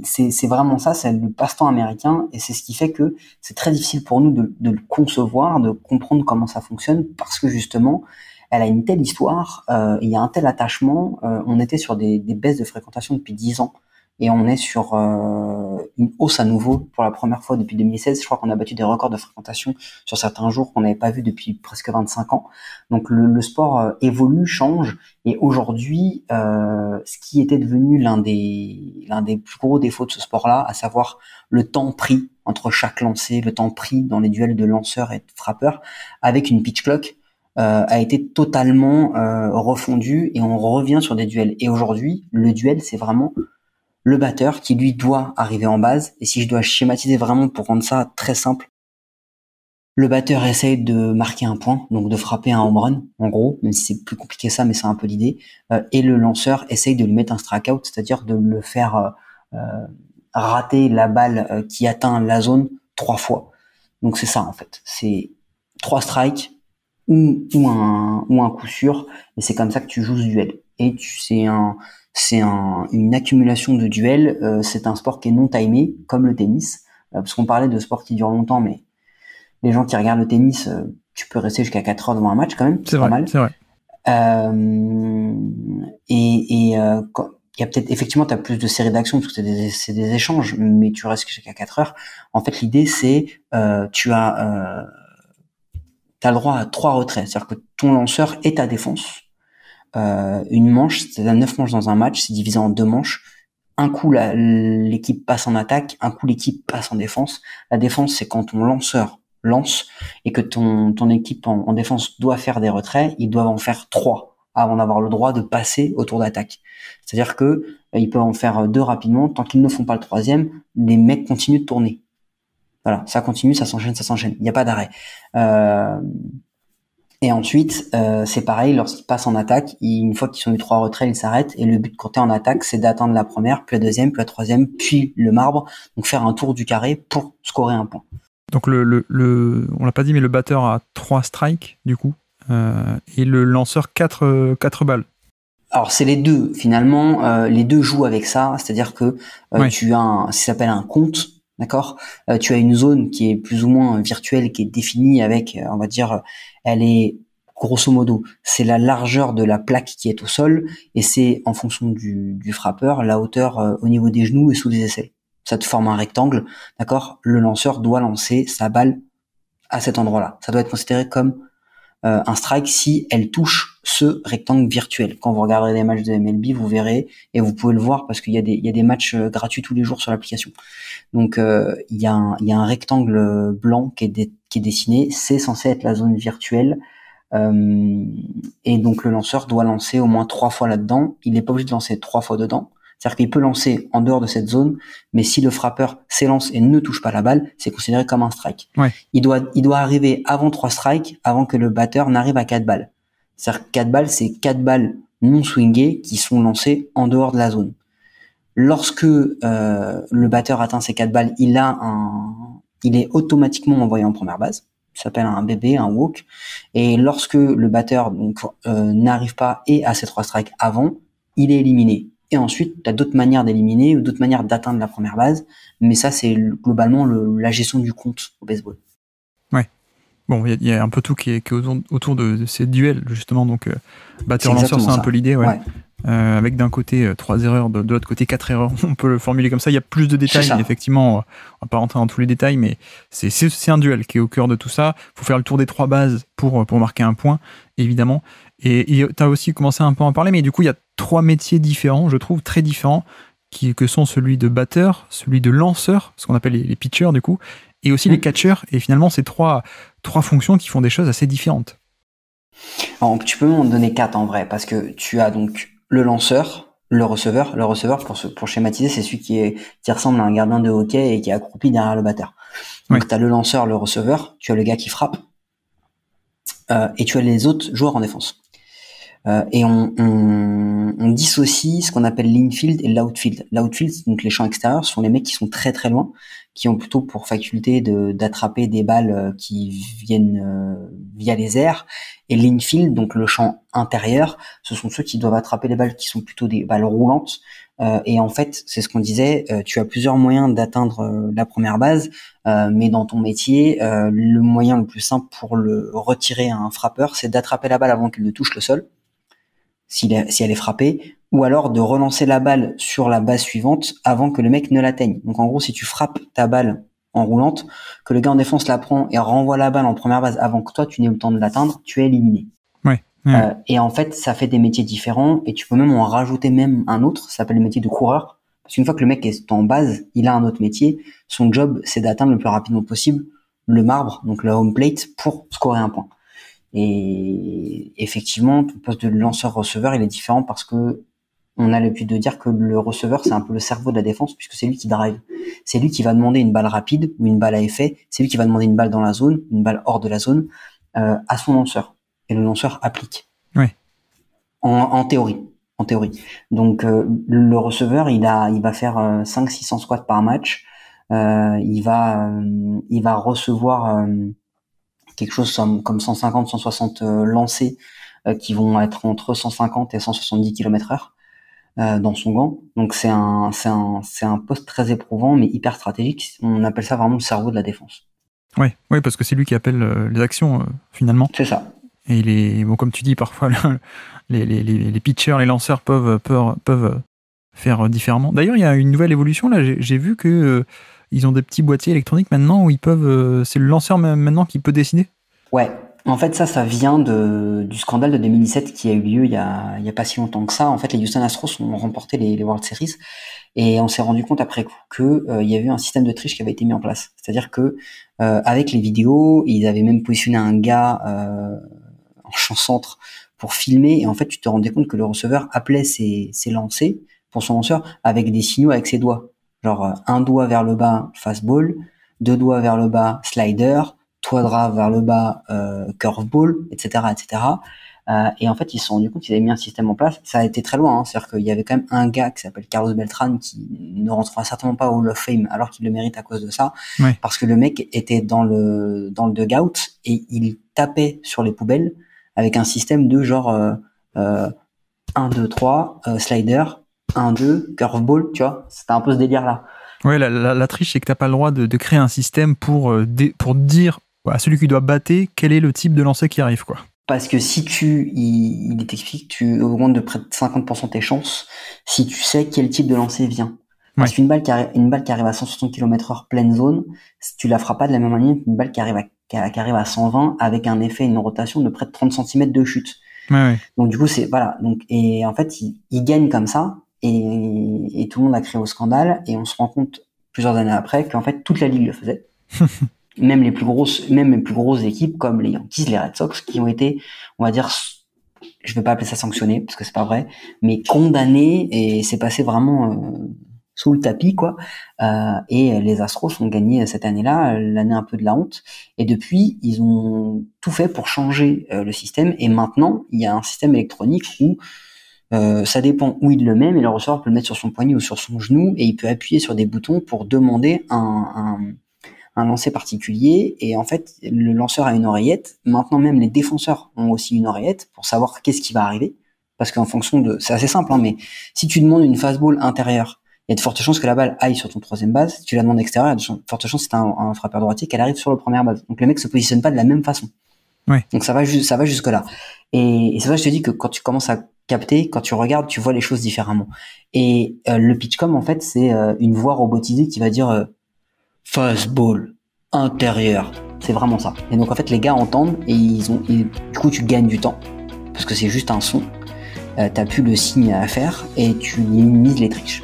c'est vraiment ça, c'est le passe-temps américain, et c'est ce qui fait que c'est très difficile pour nous de le concevoir, de comprendre comment ça fonctionne, parce que justement, elle a une telle histoire, il y a un tel attachement. On était sur des baisses de fréquentation depuis 10 ans et on est sur une hausse à nouveau pour la première fois depuis 2016. Je crois qu'on a battu des records de fréquentation sur certains jours qu'on n'avait pas vu depuis presque 25 ans. Donc le sport évolue, change, et aujourd'hui, ce qui était devenu l'un des plus gros défauts de ce sport-là, à savoir le temps pris entre chaque lancer, le temps pris dans les duels de lanceurs et de frappeurs, avec une pitch clock, a été totalement refondu, et on revient sur des duels. Et aujourd'hui, le duel, c'est vraiment le batteur qui lui doit arriver en base. Et si je dois schématiser vraiment pour rendre ça très simple, le batteur essaye de marquer un point, donc de frapper un home run, en gros, même si c'est plus compliqué que ça, mais c'est un peu l'idée. Et le lanceur essaye de lui mettre un strikeout, c'est-à-dire de le faire rater la balle qui atteint la zone 3 fois. Donc c'est ça en fait, c'est 3 strikes ou un coup sûr, et c'est comme ça que tu joues ce duel. Et une accumulation de duels. C'est un sport qui est non timé, comme le tennis, parce qu'on parlait de sport qui dure longtemps, mais les gens qui regardent le tennis, tu peux rester jusqu'à 4 heures devant un match quand même, c'est vrai, pas mal. C'est vrai. Il y a peut-être, effectivement, tu as plus de séries d'actions parce que c'est des échanges, mais tu restes jusqu'à 4 heures. En fait, l'idée, c'est tu as le droit à 3 retraits. C'est-à-dire que ton lanceur et ta défense, une manche, c'est-à-dire 9 manches dans un match, c'est divisé en 2 manches. Un coup, l'équipe passe en attaque, un coup, l'équipe passe en défense. La défense, c'est quand ton lanceur lance et que ton équipe en défense doit faire des retraits, ils doivent en faire 3 avant d'avoir le droit de passer au tour d'attaque. C'est-à-dire que ils peuvent en faire 2 rapidement. Tant qu'ils ne font pas le 3e, les mecs continuent de tourner. Voilà, ça continue, ça s'enchaîne. Il n'y a pas d'arrêt. Et ensuite, c'est pareil, lorsqu'ils passent en attaque, une fois qu'ils ont eu 3 retraits, ils s'arrêtent. Et le but quand t'es en attaque, c'est d'atteindre la première, puis la deuxième, puis la troisième, puis le marbre. Donc faire un tour du carré pour scorer un point. Donc on l'a pas dit, mais le batteur a 3 strikes du coup, et le lanceur 4 balles. Alors c'est les deux, finalement, les deux jouent avec ça, c'est-à-dire que tu as ça s'appelle un compte, d'accord. Tu as une zone qui est plus ou moins virtuelle, qui est définie avec, on va dire, elle est grosso modo, c'est la largeur de la plaque qui est au sol, et c'est en fonction du frappeur, la hauteur au niveau des genoux et sous les aisselles. Ça te forme un rectangle, d'accord. Le lanceur doit lancer sa balle à cet endroit-là. Ça doit être considéré comme un strike si elle touche ce rectangle virtuel. Quand vous regarderez des matchs de MLB, vous verrez, et vous pouvez le voir parce qu'il y a des matchs gratuits tous les jours sur l'application. Donc il y a un rectangle blanc qui est dessiné, c'est censé être la zone virtuelle, et donc le lanceur doit lancer au moins 3 fois là-dedans. Il n'est pas obligé de lancer 3 fois dedans. C'est-à-dire qu'il peut lancer en dehors de cette zone, mais si le frappeur s'élance et ne touche pas la balle, c'est considéré comme un strike. Ouais. Il doit arriver avant 3 strikes, avant que le batteur n'arrive à 4 balles. C'est-à-dire que 4 balles, c'est 4 balles non swingées qui sont lancées en dehors de la zone. Lorsque le batteur atteint ces 4 balles, il est automatiquement envoyé en première base. Ça s'appelle un BB, un walk. Et lorsque le batteur n'arrive pas et a ses 3 strikes avant, il est éliminé. Et ensuite, tu as d'autres manières d'éliminer ou d'autres manières d'atteindre la première base. Mais ça, c'est globalement la gestion du compte au baseball. Ouais. Bon, il y a un peu tout qui est autour de ces duels, justement. Donc, batteur-lanceur, c'est un peu l'idée. Ouais. Avec d'un côté 3 erreurs, de l'autre côté 4 erreurs. On peut le formuler comme ça. Il y a plus de détails, effectivement. On va pas rentrer dans tous les détails, mais c'est un duel qui est au cœur de tout ça. Il faut faire le tour des 3 bases pour marquer un point, évidemment. Et tu as aussi commencé un peu à en parler, mais du coup, il y a 3 métiers différents, je trouve, très différents, que sont celui de batteur, celui de lanceur, ce qu'on appelle les pitchers, du coup, et aussi les catchers. Et finalement, c'est trois fonctions qui font des choses assez différentes. Alors, tu peux m'en donner 4 en vrai, parce que tu as donc le lanceur, le receveur. Le receveur, pour schématiser, c'est celui qui ressemble à un gardien de hockey et qui est accroupi derrière le batteur. Donc, tu as le lanceur, le receveur, tu as le gars qui frappe, et tu as les autres joueurs en défense. Et on dissocie ce qu'on appelle l'infield et l'outfield. L'outfield, donc les champs extérieurs, sont les mecs qui sont très très loin, qui ont plutôt pour faculté d'attraper des balles qui viennent via les airs. Et l'infield, donc le champ intérieur, ce sont ceux qui doivent attraper les balles qui sont plutôt des balles roulantes. Et en fait, c'est ce qu'on disait, tu as plusieurs moyens d'atteindre la première base, mais dans ton métier, le moyen le plus simple pour le retirer à un frappeur, c'est d'attraper la balle avant qu'elle ne touche le sol, si elle est frappée, ou alors de relancer la balle sur la base suivante avant que le mec ne l'atteigne. Donc en gros, si tu frappes ta balle en roulante, que le gars en défense la prend et renvoie la balle en première base avant que toi tu n'aies eu le temps de l'atteindre, tu es éliminé. Et en fait, ça fait des métiers différents et tu peux même en rajouter même un autre, ça s'appelle le métier de coureur. Parce qu'une fois que le mec est en base, il a un autre métier. Son job, c'est d'atteindre le plus rapidement possible le marbre, donc le home plate, pour scorer un point. Et effectivement, ton poste de lanceur-receveur, il est différent parce que on a l'habitude de dire que le receveur, c'est un peu le cerveau de la défense puisque c'est lui qui drive. C'est lui qui va demander une balle rapide ou une balle à effet. C'est lui qui va demander une balle dans la zone, une balle hors de la zone, à son lanceur. Et le lanceur applique. Oui. En théorie. Donc le receveur, il va faire 500-600 squats par match. Il va recevoir quelque chose comme 150-160 lancers qui vont être entre 150 et 170 km/h dans son gant. Donc c'est un poste très éprouvant mais hyper stratégique. On appelle ça vraiment le cerveau de la défense. Oui, parce que c'est lui qui appelle les actions finalement. C'est ça. Et comme tu dis, parfois les pitchers, les lanceurs peuvent faire différemment. D'ailleurs, il y a une nouvelle évolution là. J'ai vu que ils ont des petits boîtiers électroniques maintenant où ils peuvent. C'est le lanceur maintenant qui peut décider. Ouais. En fait, ça vient du scandale de 2017 qui a eu lieu il y a pas si longtemps que ça. En fait, les Houston Astros ont remporté les World Series et on s'est rendu compte après coup que il y avait eu un système de triche qui avait été mis en place. C'est-à-dire que avec les vidéos, ils avaient même positionné un gars en champ centre pour filmer et en fait, tu te rendais compte que le receveur appelait ses lancers pour son lanceur avec des signaux avec ses doigts. Genre un doigt vers le bas, fastball, 2 doigts vers le bas, slider, 3 doigts vers le bas, curveball, etc., etc. Et en fait, ils se sont rendus compte qu'ils avaient mis un système en place. Ça a été très loin, hein. C'est-à-dire qu'il y avait quand même un gars qui s'appelle Carlos Beltran qui ne rentrera certainement pas au Hall of Fame alors qu'il le mérite à cause de ça. Ouais. Parce que le mec était dans le dugout et il tapait sur les poubelles avec un système de genre 1, 2, 3, slider, 1, 2, curveball, tu vois. C'était un peu ce délire-là. Ouais, la triche, c'est que t'as pas le droit de créer un système pour dire à celui qui doit battre quel est le type de lancer qui arrive, quoi. Parce que si il t'explique, tu augmentes de près de 50% tes chances si tu sais quel type de lancer vient. Parce qu'une balle qui arrive à 160 km/h pleine zone, tu la feras pas de la même manière qu'une balle qui arrive à 120 avec un effet, une rotation de près de 30 cm de chute. Ouais. Donc du coup, et en fait, il gagne comme ça et tout le monde a crié au scandale et on se rend compte plusieurs années après qu'en fait toute la ligue le faisait. Même les plus grosses équipes comme les Yankees, les Red Sox, qui ont été, on va dire, je vais pas appeler ça sanctionné parce que c'est pas vrai, mais condamnés et c'est passé vraiment sous le tapis, quoi. Et les Astros ont gagné cette année-là, l'année un peu de la honte. Et depuis, ils ont tout fait pour changer le système. Et maintenant, il y a un système électronique où ça dépend où il le met, mais le receveur peut le mettre sur son poignet ou sur son genou et il peut appuyer sur des boutons pour demander un lancer particulier. Et en fait, le lanceur a une oreillette. Maintenant, même les défenseurs ont aussi une oreillette pour savoir qu'est-ce qui va arriver. Parce qu'en fonction de... C'est assez simple, hein, mais si tu demandes une fastball intérieure, il y a de fortes chances que la balle aille sur ton troisième base. Si tu la demandes extérieure, il y a de fortes chances, si t'as un frappeur droitier, qu'elle arrive sur le première base. Donc le mec se positionne pas de la même façon. Ouais. Donc ça va jusque là. Et c'est ça que je te dis que quand tu commences à capter, quand tu regardes, tu vois les choses différemment. Et le pitchcom, en fait, c'est une voix robotisée qui va dire fastball intérieur. C'est vraiment ça. Et donc en fait, les gars entendent et du coup, tu gagnes du temps parce que c'est juste un son. T'as plus le signe à faire et tu minimises les triches.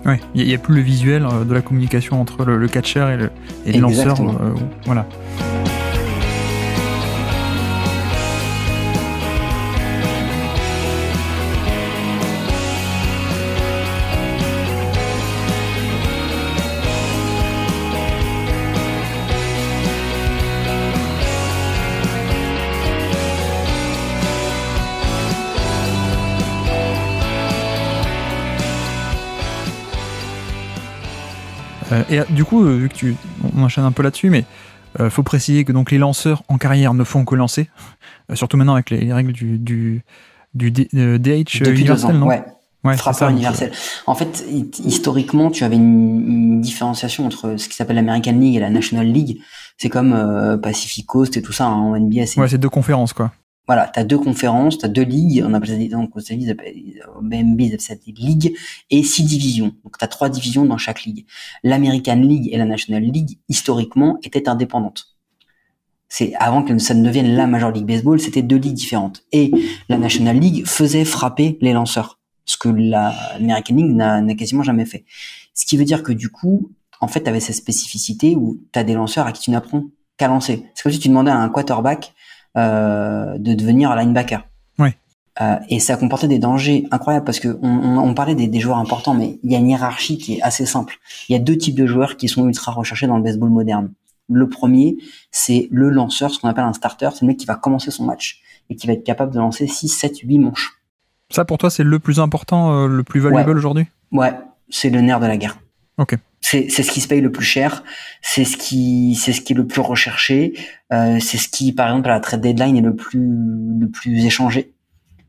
Ouais, il y a plus le visuel de la communication entre le catcher et le lanceur. Voilà. Et du coup, vu que on enchaîne un peu là-dessus, mais faut préciser que donc les lanceurs en carrière ne font que lancer, surtout maintenant avec les règles du DH universel, non ? Ouais, frappeur universel. En fait, historiquement, tu avais une différenciation entre ce qui s'appelle l'American League et la National League. C'est comme Pacific Coast et tout ça, hein, en NBA. Ouais, c'est deux conférences, quoi. Voilà, t'as 2 conférences, t'as 2 ligues, on appelle ça donc aux États-Unis, au BNB, ils appellent ça des ligues, et 6 divisions. Donc t'as 3 divisions dans chaque ligue. L'American League et la National League, historiquement, étaient indépendantes. C'est avant que ça ne devienne la Major League Baseball, c'était 2 ligues différentes. Et la National League faisait frapper les lanceurs, ce que l'American League n'a quasiment jamais fait. Ce qui veut dire que du coup, en fait, t'avais cette spécificité où t'as des lanceurs à qui tu n'apprends qu'à lancer. C'est comme si tu demandais à un quarterback de devenir linebacker. Oui. Et ça comportait des dangers incroyables parce que on parlait des joueurs importants, mais il y a une hiérarchie qui est assez simple. Il y a 2 types de joueurs qui sont ultra recherchés dans le baseball moderne. Le premier, c'est le lanceur, ce qu'on appelle un starter. C'est le mec qui va commencer son match et qui va être capable de lancer 6, 7, 8 manches. Ça, pour toi, c'est le plus important, le plus valuable aujourd'hui? Ouais, c'est le nerf de la guerre. Ok. C'est ce qui se paye le plus cher, c'est ce qui est le plus recherché, c'est ce qui, par exemple, à la trade deadline est le plus échangé.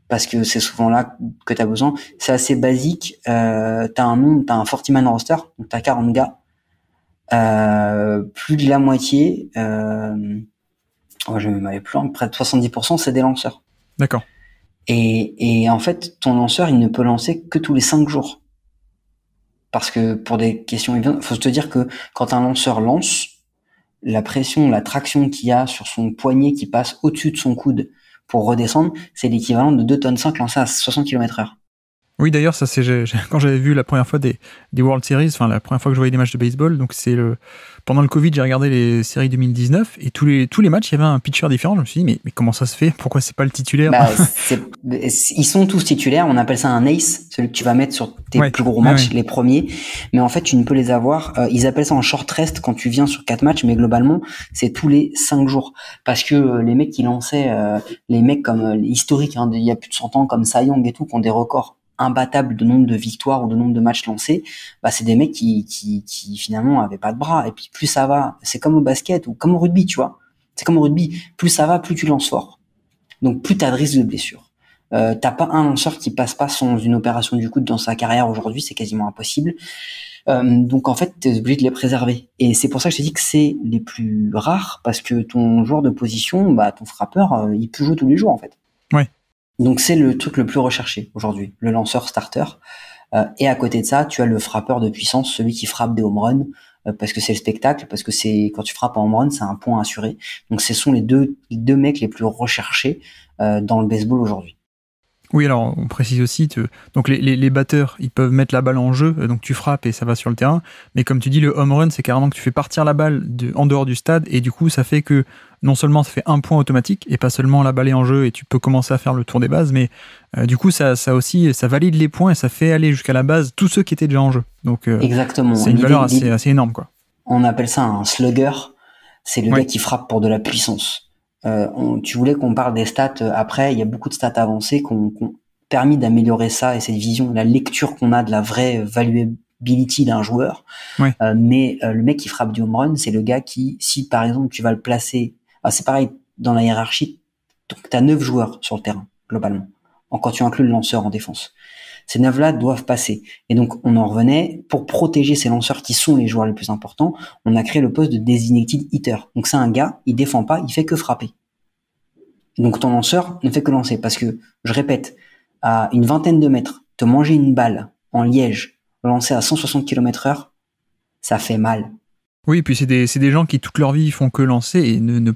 Parce que c'est souvent là que t'as besoin. C'est assez basique, t'as un 40-man roster, donc t'as 40 gars. Plus de la moitié, je vais même aller plus loin, près de 70%, c'est des lanceurs. D'accord. Et en fait, ton lanceur, il ne peut lancer que tous les 5 jours. Parce que pour des questions évidentes, faut te dire que quand un lanceur lance, la pression, la traction qu'il y a sur son poignet qui passe au-dessus de son coude pour redescendre, c'est l'équivalent de 2,5 tonnes lancées à 60 km/h. Oui, d'ailleurs, ça c'est quand j'avais vu la première fois des World Series, enfin la première fois que je voyais des matchs de baseball, donc pendant le Covid, j'ai regardé les séries 2019 et tous les matchs, il y avait un pitcher différent. Je me suis dit mais comment ça se fait? Pourquoi c'est pas le titulaire? Ils sont tous titulaires, on appelle ça un ace, celui que tu vas mettre sur tes plus gros matchs, les premiers. Mais en fait, tu ne peux les avoir, ils appellent ça en short rest quand tu viens sur 4 matchs, mais globalement, c'est tous les 5 jours. Parce que les mecs qui lançaient, les mecs comme historiques, il y a plus de 100 ans, comme Cy Young et tout, qui ont des records imbattables de nombre de victoires ou de nombre de matchs lancés, c'est des mecs qui finalement avaient pas de bras. Et puis plus ça va, c'est comme au basket ou comme au rugby, tu vois. C'est comme au rugby, plus ça va, plus tu lances fort. Donc plus t'as de risque de blessure. T'as pas un lanceur qui passe pas sans une opération du coude dans sa carrière aujourd'hui, c'est quasiment impossible. Donc en fait, t'es obligé de les préserver. Et c'est pour ça que je te dis que c'est les plus rares, parce que ton joueur de position, ton frappeur, il peut jouer tous les jours en fait. Ouais. Donc c'est le truc le plus recherché aujourd'hui, le lanceur starter. Et à côté de ça, tu as le frappeur de puissance, celui qui frappe des home runs, parce que c'est le spectacle, parce que c'est quand tu frappes en home run, c'est un point assuré. Donc ce sont les deux mecs les plus recherchés dans le baseball aujourd'hui. Oui, alors on précise aussi, donc les batteurs, ils peuvent mettre la balle en jeu, donc tu frappes et ça va sur le terrain, mais comme tu dis, le home run, c'est carrément que tu fais partir la balle en dehors du stade, et du coup, ça fait que non seulement ça fait un point automatique, et pas seulement la balle est en jeu, et tu peux commencer à faire le tour des bases, mais du coup, ça aussi, ça valide les points, et ça fait aller jusqu'à la base tous ceux qui étaient déjà en jeu. Donc, exactement. C'est une valeur assez énorme, quoi. On appelle ça un slugger, c'est le gars qui frappe pour de la puissance. Tu voulais qu'on parle des stats après, il y a beaucoup de stats avancées qui ont permis d'améliorer ça et cette vision, la lecture qu'on a de la vraie valuability d'un joueur. Ouais. Mais le mec qui frappe du home run, c'est le gars qui, si par exemple tu vas le placer, c'est pareil dans la hiérarchie, donc tu as 9 joueurs sur le terrain, globalement, quand tu inclus le lanceur en défense. Ces 9-là doivent passer. Et donc, on en revenait, pour protéger ces lanceurs qui sont les joueurs les plus importants, on a créé le poste de designated hitter. Donc, c'est un gars, il défend pas, il fait que frapper. Donc, ton lanceur ne fait que lancer. Parce que, je répète, à une vingtaine de mètres, te manger une balle en liège, lancer à 160 km/h, ça fait mal. Oui, et puis c'est des gens qui toute leur vie font que lancer et ne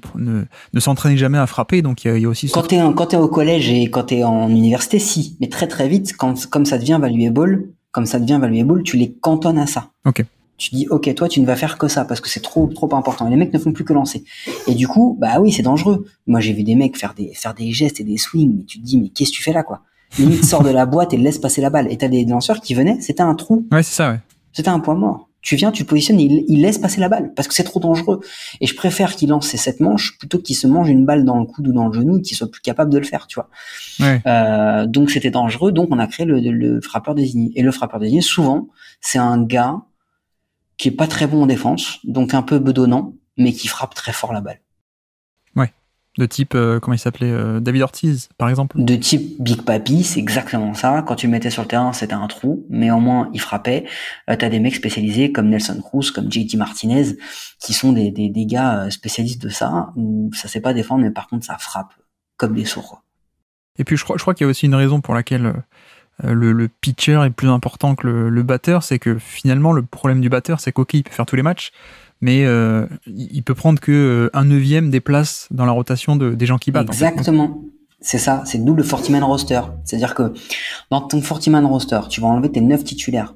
s'entraînent jamais à frapper, donc il y a aussi... Quand t'es au collège et quand t'es en université, si, mais très très vite, comme ça devient valuable, tu les cantonnes à ça. Ok. Tu dis, ok, toi tu ne vas faire que ça parce que c'est trop important. Et les mecs ne font plus que lancer. Et du coup, oui, c'est dangereux. Moi j'ai vu des mecs faire des gestes et des swings, mais tu te dis, mais qu'est-ce que tu fais là, quoi? Limite sors de la boîte et laisse passer la balle. Et t'as des lanceurs qui venaient, c'était un trou. Ouais, c'est ça, ouais. C'était un point mort. Tu viens, tu positionnes, et il laisse passer la balle parce que c'est trop dangereux. Et je préfère qu'il lance ses 7 manches plutôt qu'il se mange une balle dans le coude ou dans le genou et qu'il soit plus capable de le faire, tu vois. Ouais. Donc c'était dangereux, donc on a créé le frappeur désigné. Et le frappeur désigné, souvent, c'est un gars qui est pas très bon en défense, donc un peu bedonnant, mais qui frappe très fort la balle. Ouais. De type, comment il s'appelait, David Ortiz, par exemple. De type Big Papi, c'est exactement ça. Quand tu le mettais sur le terrain, c'était un trou, mais au moins il frappait. T'as des mecs spécialisés comme Nelson Cruz, comme JD Martinez, qui sont des gars spécialistes de ça, où ça sait pas défendre, mais par contre ça frappe comme des sourds. Et puis je crois qu'il y a aussi une raison pour laquelle le pitcher est plus important que le batteur, c'est que finalement le problème du batteur, c'est qu'ok, il peut faire tous les matchs, mais il peut prendre que 1/9 des places dans la rotation des gens qui battent. Exactement. En fait. C'est ça, c'est d'où le 40-man roster. C'est-à-dire que dans ton 40-man roster, tu vas enlever tes 9 titulaires.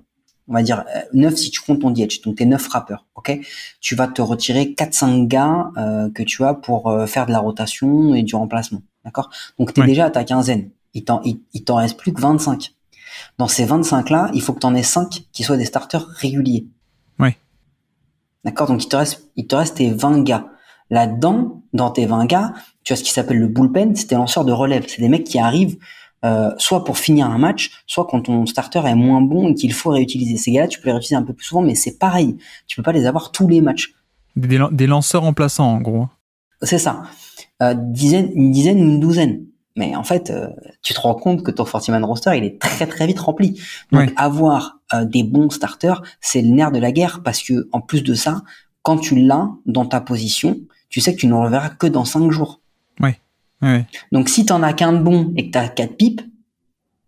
On va dire 9 si tu comptes ton DH, donc tes 9 frappeurs, ok. Tu vas te retirer 4-5 gars que tu as pour faire de la rotation et du remplacement, d'accord. Donc t'es déjà à ta quinzaine. Il t'en reste plus que 25. Dans ces 25-là, il faut que t'en aies 5 qui soient des starters réguliers. Oui. D'accord, donc il te reste tes 20 gars. Là-dedans, dans tes 20 gars, tu as ce qui s'appelle le bullpen, c'est tes lanceurs de relève. C'est des mecs qui arrivent soit pour finir un match, soit quand ton starter est moins bon et qu'il faut réutiliser. Ces gars-là, tu peux les réutiliser un peu plus souvent, mais c'est pareil. Tu peux pas les avoir tous les matchs. Des lanceurs remplaçants, en gros. C'est ça. Une dizaine ou une douzaine. Mais en fait, tu te rends compte que ton 40-man roster, il est très très vite rempli. Donc avoir des bons starters, c'est le nerf de la guerre, parce que en plus de ça, quand tu l'as dans ta position, tu sais que tu ne le reverras que dans 5 jours. Oui. Donc si t'en as qu'un de bon et que t'as 4 pipes,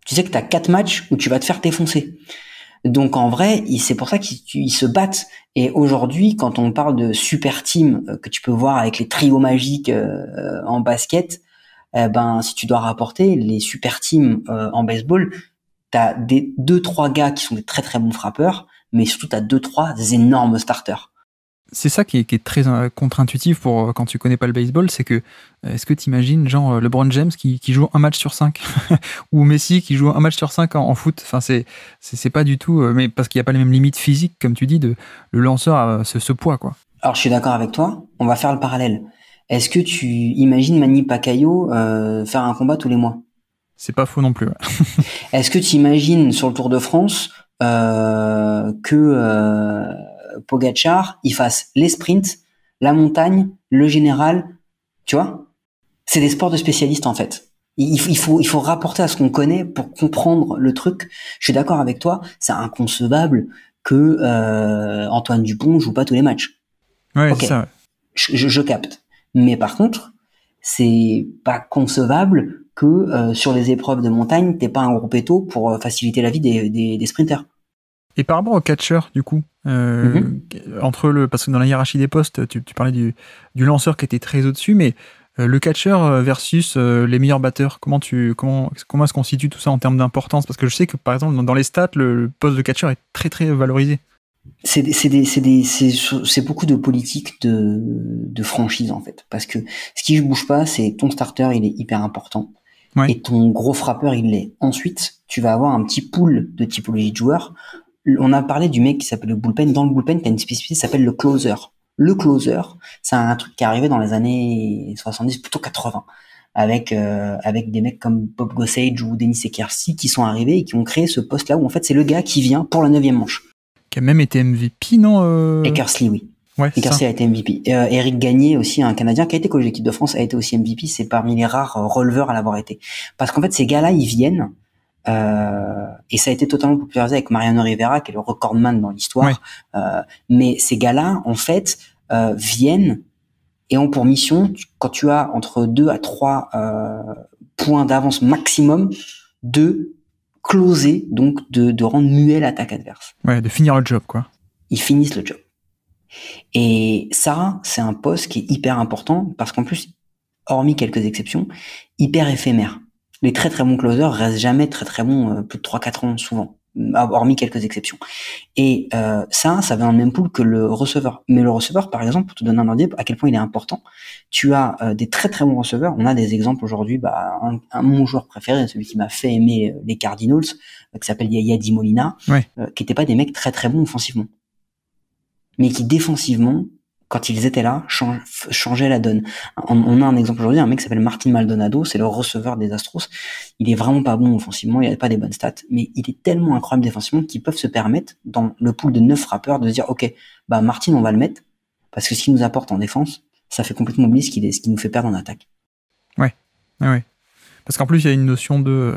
tu sais que t'as 4 matchs où tu vas te faire défoncer. Donc en vrai, c'est pour ça qu'ils se battent. Et aujourd'hui, quand on parle de super team que tu peux voir avec les trios magiques en basket, si tu dois rapporter les super teams en baseball, t'as des 2-3 gars qui sont des très très bons frappeurs, mais surtout t'as 2-3 énormes starters. C'est ça qui est très contre-intuitif pour quand tu connais pas le baseball, c'est que est-ce que tu imagines genre LeBron James qui joue un match sur 5 ou Messi qui joue un match sur 5 en foot. Enfin c'est pas du tout, mais parce qu'il n'y a pas les mêmes limites physiques, comme tu dis, le lanceur a ce poids, quoi. Alors je suis d'accord avec toi, on va faire le parallèle. Est-ce que tu imagines Manny Pacquiao faire un combat tous les mois? C'est pas faux non plus. Ouais. Est-ce que tu imagines sur le Tour de France que Pogacar, il fasse les sprints, la montagne, le général, tu vois? C'est des sports de spécialistes, en fait. Il faut rapporter à ce qu'on connaît pour comprendre le truc. Je suis d'accord avec toi, c'est inconcevable que Antoine Dupont joue pas tous les matchs. Ouais, okay. C'est ça. Ouais. Je capte. Mais par contre, c'est pas concevable que sur les épreuves de montagne, t'aies pas un gros péto pour faciliter la vie des sprinters. Et par rapport au catcher, du coup, parce que dans la hiérarchie des postes, tu parlais du lanceur qui était très au-dessus, mais le catcher versus les meilleurs batteurs, comment est-ce qu'on situe tout ça en termes d'importance? Parce que je sais que, par exemple, dans les stats, le poste de catcher est très très valorisé. C'est beaucoup de politique de franchise, en fait, parce que ce qui ne bouge pas, c'est ton starter, il est hyper important. Ouais. Et ton gros frappeur, il l'est. Ensuite, tu vas avoir un petit pool de typologie de joueurs. On a parlé du mec qui s'appelle le bullpen. Dans le bullpen, tu as une spécificité qui s'appelle le closer. Le closer, c'est un truc qui est arrivé dans les années 70, plutôt 80, avec des mecs comme Bob Gossage ou Dennis Eckersley qui sont arrivés et qui ont créé ce poste-là où en fait c'est le gars qui vient pour la 9e manche. Qui a même été MVP, non Eckersley, oui. Ouais, Eckersley a été MVP. Eric Gagné, aussi un Canadien qui a été coach de l'équipe de France, a été aussi MVP. C'est parmi les rares releveurs à l'avoir été. Parce qu'en fait, ces gars-là, ils viennent, et ça a été totalement popularisé avec Mariano Rivera, qui est le recordman dans l'histoire. Ouais. Mais ces gars-là, en fait, viennent et ont pour mission, quand tu as entre 2 à 3 points d'avance maximum, de closer, donc de rendre muet l'attaque adverse. Ouais, de finir le job, quoi. Ils finissent le job. Et ça, c'est un poste qui est hyper important parce qu'en plus, hormis quelques exceptions, hyper éphémère. Les très très bons closers restent jamais très très bons plus de 3-4 ans souvent, hormis quelques exceptions. Et ça va dans le même pool que le receveur. Mais le receveur, par exemple, pour te donner un idée à quel point il est important, tu as des très très bons receveurs. On a des exemples aujourd'hui. Mon joueur préféré, celui qui m'a fait aimer les Cardinals, qui s'appelle Yadi Molina, ouais. Qui n'étaient pas des mecs très très bons offensivement, mais qui défensivement, quand ils étaient là, changeaient la donne. On a un exemple aujourd'hui, un mec qui s'appelle Martin Maldonado, c'est le receveur des Astros. Il est vraiment pas bon offensivement, il a pas des bonnes stats, mais il est tellement incroyable défensivement qu'ils peuvent se permettre, dans le pool de 9 frappeurs, de se dire, ok, Martin, on va le mettre, parce que ce qu'il nous apporte en défense, ça fait complètement oublier ce qui nous fait perdre en attaque. Ouais. Parce qu'en plus, il y a une notion de...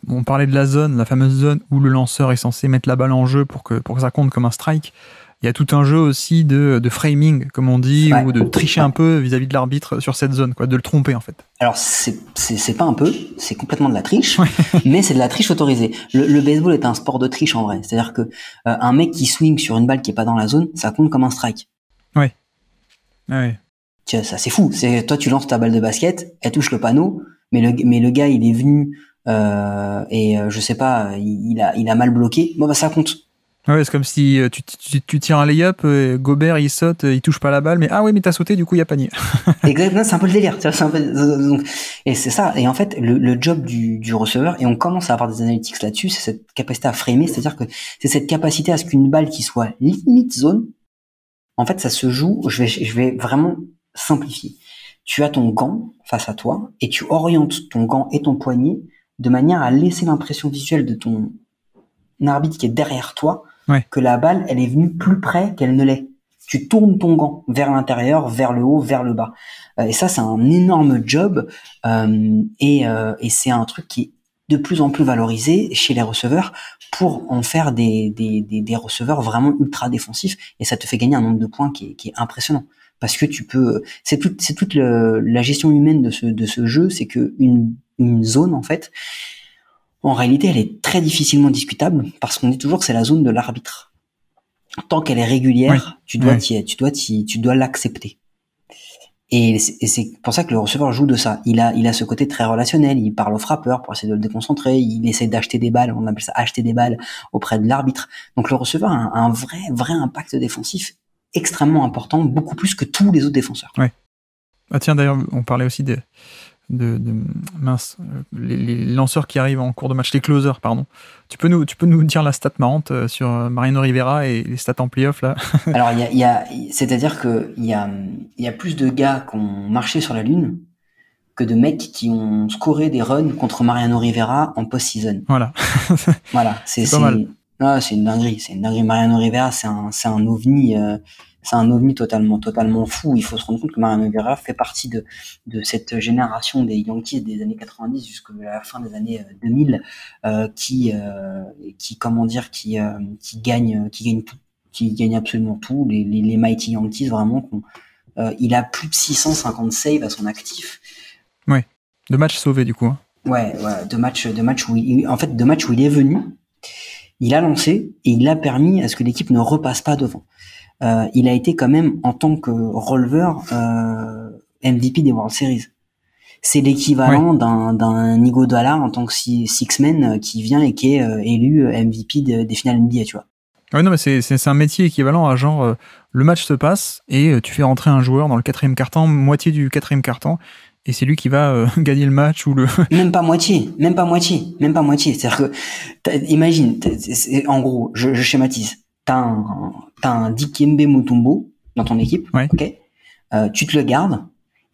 on parlait de la fameuse zone où le lanceur est censé mettre la balle en jeu pour que ça compte comme un strike. il y a tout un jeu aussi de framing, comme on dit, ou de tricher un peu vis-à-vis de l'arbitre sur cette zone, quoi, de le tromper en fait. Alors c'est pas un peu, c'est complètement de la triche, mais c'est de la triche autorisée. Le baseball est un sport de triche en vrai, c'est-à-dire que un mec qui swing sur une balle qui est pas dans la zone, ça compte comme un strike. Ouais. Ouais. Tiens, ça c'est fou. C'est toi tu lances ta balle de basket, elle touche le panneau, mais le gars il est venu je sais pas, il a mal bloqué. Bon bah ça compte. Ouais, c'est comme si tu tires un lay-up, Gobert il saute, il touche pas la balle, mais ah oui mais t'as sauté, du coup il y a panier. Exactement, c'est un peu le délire. C'est un peu, donc, et c'est ça. Et en fait le job du receveur, et on commence à avoir des analytics là-dessus, c'est cette capacité à framer, c'est-à-dire que c'est cette capacité à ce qu'une balle qui soit limite zone, en fait ça se joue. Je vais vraiment simplifier. Tu as ton gant face à toi et tu orientes ton gant et ton poignet de manière à laisser l'impression visuelle de ton arbitre qui est derrière toi, que la balle, elle est venue plus près qu'elle ne l'est. Tu tournes ton gant vers l'intérieur, vers le haut, vers le bas. Et ça, c'est un énorme job. Et c'est un truc qui est de plus en plus valorisé chez les receveurs pour en faire des receveurs vraiment ultra défensifs. Et ça te fait gagner un nombre de points qui est impressionnant. Parce que tu peux, c'est toute la gestion humaine de ce jeu, c'est que une zone, en fait, en réalité, elle est très difficilement discutable parce qu'on dit toujours que c'est la zone de l'arbitre. Tant qu'elle est régulière, tu dois l'accepter. Et c'est pour ça que le receveur joue de ça. Il a ce côté très relationnel. Il parle au frappeur pour essayer de le déconcentrer. Il essaie d'acheter des balles. On appelle ça acheter des balles auprès de l'arbitre. Donc le receveur a un vrai impact défensif extrêmement important, beaucoup plus que tous les autres défenseurs. Ouais. Ah tiens, d'ailleurs, on parlait aussi les lanceurs qui arrivent en cours de match, les closers, pardon. Tu peux nous dire la stat marrante sur Mariano Rivera et les stats en playoff là? Alors c'est-à-dire que il y a plus de gars qui ont marché sur la lune que de mecs qui ont scoré des runs contre Mariano Rivera en post-season. Voilà. Voilà, c'est pas mal. Non, c'est une dinguerie. Mariano Rivera, c'est un ovni. C'est un ovni totalement fou. Il faut se rendre compte que Mariano Rivera fait partie de cette génération des Yankees des années 90 jusqu'à la fin des années 2000, qui gagne tout, qui gagne absolument tout. Les Mighty Yankees, vraiment, il a plus de 650 saves à son actif. Ouais. De matchs sauvés, du coup. Hein. Ouais, de matchs où il est venu, il a lancé et il a permis à ce que l'équipe ne repasse pas devant. Il a été quand même, en tant que releveur, MVP des World Series. C'est l'équivalent d'un Iguodala en tant que six-man qui vient et qui est élu MVP des finales NBA, tu vois. Ouais, non, mais c'est un métier équivalent à genre, le match se passe et tu fais rentrer un joueur dans le 4e quart-temps, moitié du 4e quart-temps, et c'est lui qui va gagner le match ou le... Même pas moitié. C'est-à-dire que, imagine, en gros, je schématise. T'as un Dikembe Mutombo dans ton équipe, ok. Tu te le gardes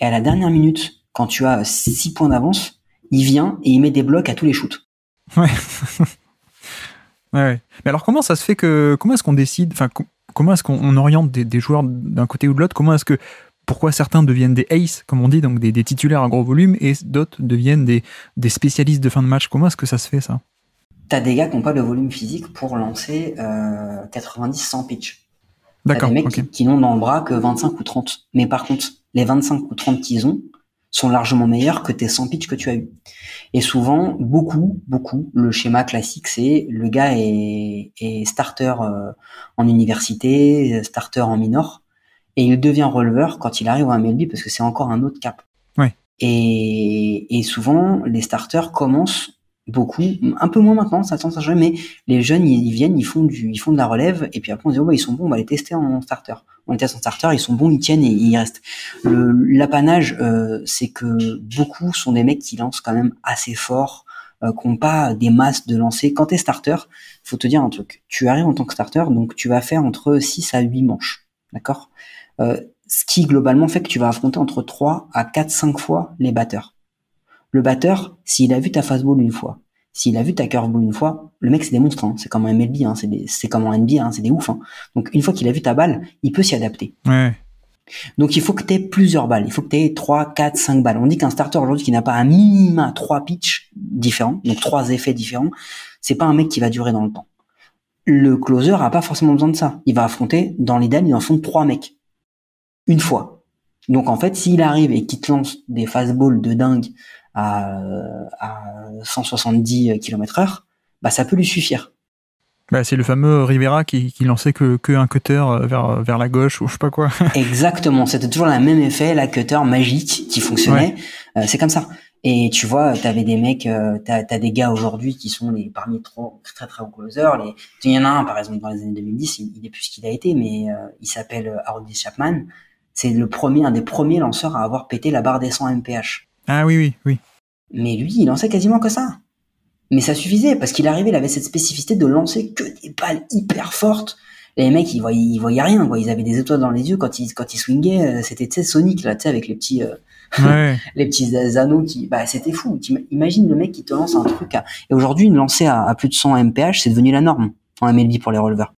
et à la dernière minute, quand tu as 6 points d'avance, il vient et il met des blocs à tous les shoots. Ouais. Ouais. Mais alors comment est-ce qu'on décide, enfin comment est-ce qu'on oriente des joueurs d'un côté ou de l'autre? Pourquoi certains deviennent des aces, comme on dit, donc des titulaires à gros volume, et d'autres deviennent des spécialistes de fin de match? Comment est-ce que ça se fait, ça? T'as des gars qui n'ont pas le volume physique pour lancer 90-100 pitch. D'accord. T'as des mecs qui n'ont dans le bras que 25 ou 30. Mais par contre, les 25 ou 30 qu'ils ont sont largement meilleurs que tes 100 pitch que tu as eu. Et souvent, beaucoup, le schéma classique, c'est le gars est starter en université, starter en minor, et il devient releveur quand il arrive en MLB parce que c'est encore un autre cap. Ouais. Et souvent, les starters commencent beaucoup, un peu moins maintenant, ça tend à changer, mais les jeunes, ils viennent, ils font de la relève, et puis après on se dit, ils sont bons, on va les tester en starter. On les teste en starter, ils sont bons, ils tiennent et ils restent. L'apanage, c'est que beaucoup sont des mecs qui lancent quand même assez fort, qui n'ont pas des masses de lancer. Quand t'es starter, faut te dire un truc. Tu arrives en tant que starter, donc tu vas faire entre 6 à 8 manches. D'accord? Ce qui, globalement, fait que tu vas affronter entre 3 à 4, 5 fois les batteurs. Le batteur, s'il a vu ta fastball une fois, s'il a vu ta curveball une fois, le mec, c'est des monstres, hein. C'est comme en MLB, hein. C'est comme en NBA, hein. C'est des oufs, hein. Donc, une fois qu'il a vu ta balle, il peut s'y adapter. Ouais. Donc, il faut que tu aies plusieurs balles. Il faut que tu aies 3, 4, 5 balles. On dit qu'un starter aujourd'hui qui n'a pas un minima 3 pitchs différents, donc 3 effets différents, c'est pas un mec qui va durer dans le temps. Le closer a pas forcément besoin de ça. Il va affronter, dans l'idéal, il affronte 3 mecs. Une fois. Donc, en fait, s'il arrive et qu'il te lance des fastballs de dingue à 170 km/h, bah, ça peut lui suffire. Bah, c'est le fameux Rivera qui lançait que un cutter vers la gauche ou je sais pas quoi. Exactement. C'était toujours le même effet, la cutter magique qui fonctionnait. Ouais. C'est comme ça. Et tu vois, t'avais des mecs, t'as des gars aujourd'hui qui sont parmi les très très bons closers. Il y en a un, par exemple, dans les années 2010, il est plus ce qu'il a été, mais il s'appelle Aroldis Chapman. C'est un des premiers lanceurs à avoir pété la barre des 100 mph. Ah oui. Mais lui, il lançait quasiment que ça. Mais ça suffisait, parce qu'il arrivait, il avait cette spécificité de lancer que des balles hyper fortes. Les mecs, ils voyaient rien, quoi. Ils avaient des étoiles dans les yeux quand ils swingaient. C'était, tu sais, Sonic, là, tu sais, avec les petits, les petits anneaux c'était fou. Imagine le mec qui te lance un truc et aujourd'hui, une lancée à plus de 100 mph, c'est devenu la norme en MLB pour les releveurs.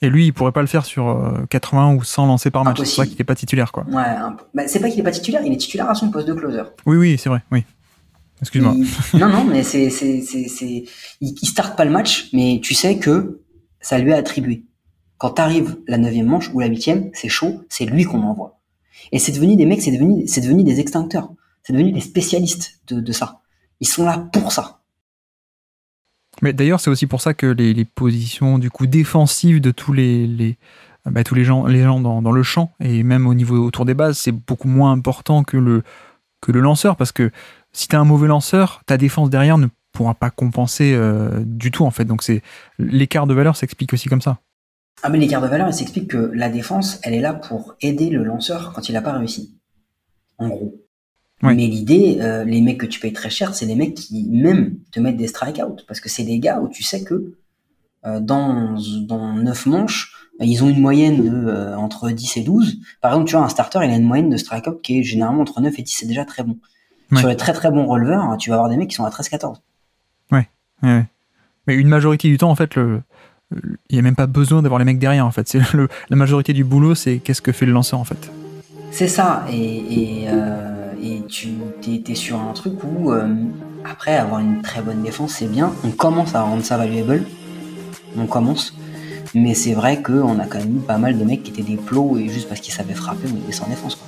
Et lui, il pourrait pas le faire sur 80 ou 100 lancés par match. C'est pour ça qu'il est pas titulaire, quoi. Ouais, c'est pas qu'il est pas titulaire, il est titulaire à son poste de closer. Oui, c'est vrai, oui. Excuse-moi. Non, mais il starte pas le match, mais tu sais que ça lui est attribué. Quand t'arrives la 9e manche ou la 8e, c'est chaud, c'est lui qu'on envoie. Et c'est devenu des mecs, c'est devenu des extincteurs. C'est devenu des spécialistes de ça. Ils sont là pour ça. Mais d'ailleurs, c'est aussi pour ça que les positions du coup défensives de tous les gens dans le champ et même au niveau autour des bases, c'est beaucoup moins important que le lanceur, parce que si t'as un mauvais lanceur, ta défense derrière ne pourra pas compenser du tout en fait. Donc l'écart de valeur s'explique aussi comme ça. Ah, mais l'écart de valeur, il s'explique que la défense, elle est là pour aider le lanceur quand il n'a pas réussi. En gros. Ouais. Mais l'idée, les mecs que tu payes très cher, c'est les mecs qui même te mettent des strikeouts. Parce que c'est des gars où tu sais que dans 9 manches, ils ont une moyenne de entre 10 et 12. Par exemple, tu vois, un starter, il a une moyenne de strikeout qui est généralement entre 9 et 10, c'est déjà très bon. Ouais. Sur les très très bons releveurs, tu vas avoir des mecs qui sont à 13-14. Ouais. Mais une majorité du temps, en fait, il n'y a même pas besoin d'avoir les mecs derrière, en fait. C'est la majorité du boulot, c'est qu'est-ce que fait le lanceur, en fait. C'est ça. Et tu t'es sur un truc où, après, avoir une très bonne défense, c'est bien. On commence à rendre ça valuable. On commence. Mais c'est vrai qu'on a quand même eu pas mal de mecs qui étaient des plots et juste parce qu'ils savaient frapper, on les laissait en défense, quoi.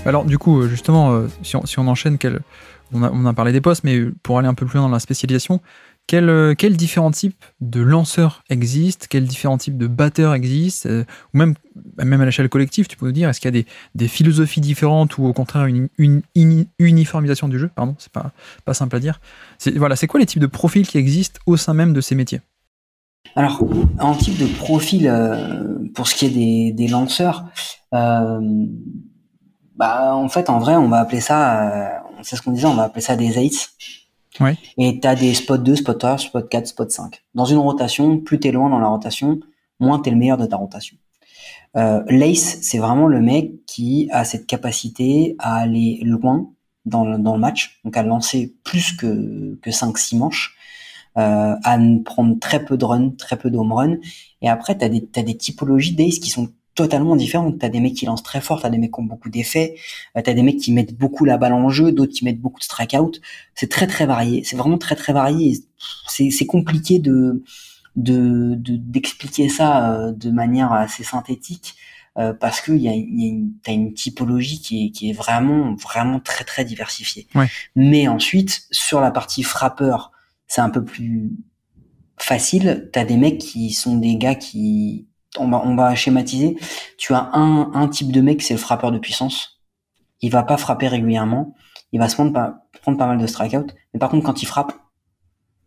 Alors du coup, justement, si on enchaîne, on a parlé des postes, mais pour aller un peu plus loin dans la spécialisation, quels différents types de lanceurs existent, quels différents types de batteurs existent, ou même à l'échelle collective, tu peux nous dire, est-ce qu'il y a des philosophies différentes ou au contraire une uniformisation du jeu, pardon, c'est pas simple à dire. C'est quoi les types de profils qui existent au sein même de ces métiers ? Alors, en type de profil, pour ce qui est des lanceurs, en fait, en vrai, on va appeler ça, c'est ce qu'on disait, on va appeler ça des eights. Ouais. Et t'as des spot 2, spot 3, spot 4, spot 5. Dans une rotation, plus t'es loin dans la rotation, moins t'es le meilleur de ta rotation. L'ace, c'est vraiment le mec qui a cette capacité à aller loin dans le match, donc à lancer plus que 5-6 manches, à prendre très peu de runs, très peu de home runs. Et après, t'as des typologies d'ace qui sont totalement différentes. T'as des mecs qui lancent très fort, t'as des mecs qui ont beaucoup d'effets, t'as des mecs qui mettent beaucoup la balle en jeu, d'autres qui mettent beaucoup de strikeout. C'est très très varié. C'est vraiment très très varié. C'est compliqué d'expliquer ça de manière assez synthétique parce que t'as une typologie qui est vraiment vraiment très très diversifiée. Ouais. Mais ensuite sur la partie frappeur, c'est un peu plus facile. T'as des mecs qui sont des gars qui on va schématiser. Tu as un type de mec, c'est le frappeur de puissance. Il va pas frapper régulièrement. Il va se prendre pas mal de strikeout. Mais par contre, quand il frappe,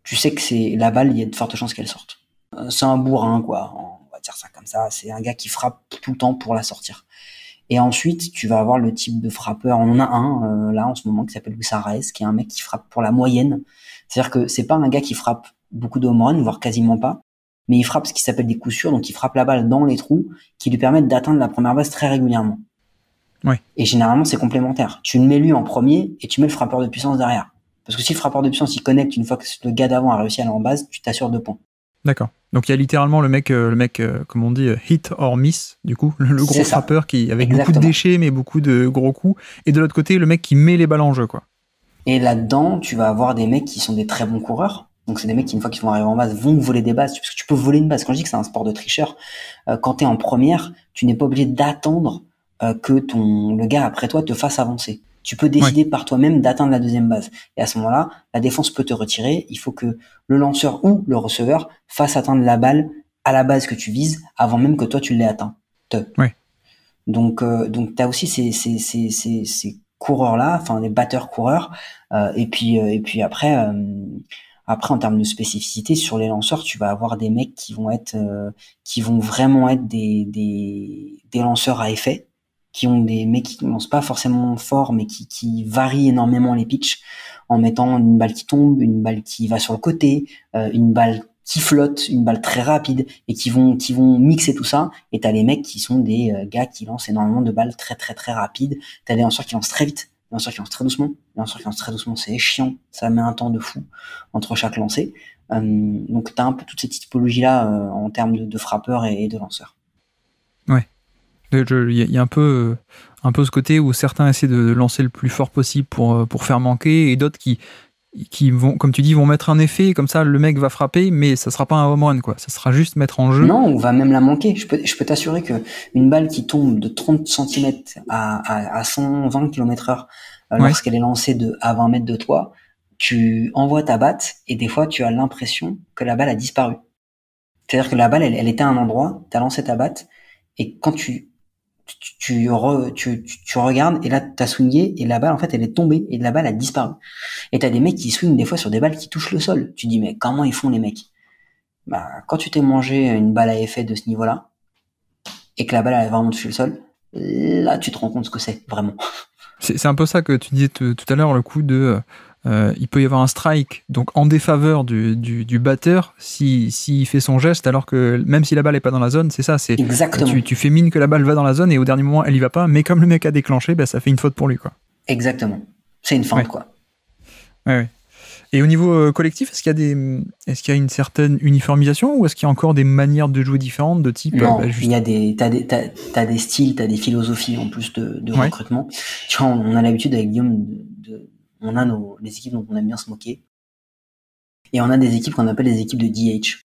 tu sais que c'est la balle, il y a de fortes chances qu'elle sorte. C'est un bourrin, quoi. On va dire ça comme ça. C'est un gars qui frappe tout le temps pour la sortir. Et ensuite, tu vas avoir le type de frappeur. On en a un, là, en ce moment, qui s'appelle Luis Arraez, qui est un mec qui frappe pour la moyenne. C'est-à-dire que c'est pas un gars qui frappe beaucoup de home run, voire quasiment pas. mais il frappe ce qui s'appelle des coups sûrs, donc il frappe la balle dans les trous qui lui permettent d'atteindre la première base très régulièrement. Ouais. Et généralement, c'est complémentaire. Tu le mets lui en premier et tu mets le frappeur de puissance derrière. Parce que si le frappeur de puissance, il connecte une fois que le gars d'avant a réussi à aller en base, tu t'assures 2 points. D'accord. Donc il y a littéralement le mec, comme on dit, hit or miss, du coup, le gros frappeur qui avec beaucoup de déchets mais beaucoup de gros coups, et de l'autre côté le mec qui met les balles en jeu, quoi. Et là-dedans, tu vas avoir des mecs qui sont des très bons coureurs. Donc c'est des mecs qui, une fois qu'ils vont arriver en base, vont voler des bases, parce que tu peux voler une base. Quand je dis que c'est un sport de tricheur, quand t'es en première, tu n'es pas obligé d'attendre que le gars après toi te fasse avancer. Tu peux décider par toi-même d'atteindre la deuxième base. Et à ce moment-là, la défense peut te retirer. Il faut que le lanceur ou le receveur fasse atteindre la balle à la base que tu vises avant même que toi tu l'aies atteint. Donc t'as aussi ces coureurs-là, enfin les batteurs-coureurs. Et puis après en termes de spécificité sur les lanceurs, tu vas avoir des mecs qui vont vraiment être des lanceurs à effet, qui ont des mecs qui lancent pas forcément fort, mais qui varient énormément les pitchs en mettant une balle qui tombe, une balle qui va sur le côté, une balle qui flotte, une balle très rapide, et qui vont mixer tout ça. Et t'as les mecs qui sont des gars qui lancent énormément de balles très très très rapides. T'as des lanceurs qui lancent très vite, des lanceurs qui lancent très doucement. Les lanceurs qui lancent très doucement, c'est chiant, ça met un temps de fou entre chaque lancer. Donc t'as un peu toute cette typologie-là en termes de frappeurs et de lanceurs. Ouais. Il y a un peu ce côté où certains essaient de lancer le plus fort possible pour faire manquer, et d'autres qui vont, comme tu dis, vont mettre un effet, comme ça le mec va frapper, mais ça sera pas un home run, quoi. Ça sera juste mettre en jeu. Non, on va même la manquer. Je peux t'assurer que une balle qui tombe de 30 cm à 120 km/h lorsqu'elle est lancée à 20 mètres de toi, tu envoies ta batte et des fois tu as l'impression que la balle a disparu. C'est-à-dire que la balle, elle était à un endroit, t'as lancé ta batte, et quand tu regardes, et là t'as swingé, et la balle en fait elle est tombée, et la balle a disparu. Et t'as des mecs qui swingent des fois sur des balles qui touchent le sol. Tu dis mais comment ils font les mecs? Bah quand tu t'es mangé une balle à effet de ce niveau-là, et que la balle elle a vraiment touché le sol, là tu te rends compte ce que c'est vraiment. C'est un peu ça que tu disais tout à l'heure, le coup de il peut y avoir un strike donc en défaveur du batteur s'il fait son geste, alors que même si la balle est pas dans la zone, c'est ça, c'est exactement. Tu fais mine que la balle va dans la zone et au dernier moment elle y va pas, mais comme le mec a déclenché, ça fait une faute pour lui, quoi. Exactement, c'est une feinte, quoi. Ouais. Et au niveau collectif, est-ce qu'il y a une certaine uniformisation, ou est-ce qu'il y a encore des manières de jouer différentes, de type Non, il y a t'as des styles, t'as des philosophies en plus de recrutement. Tu vois, on a l'habitude avec Guillaume on a les équipes dont on aime bien se moquer. Et on a des équipes qu'on appelle des équipes de DH.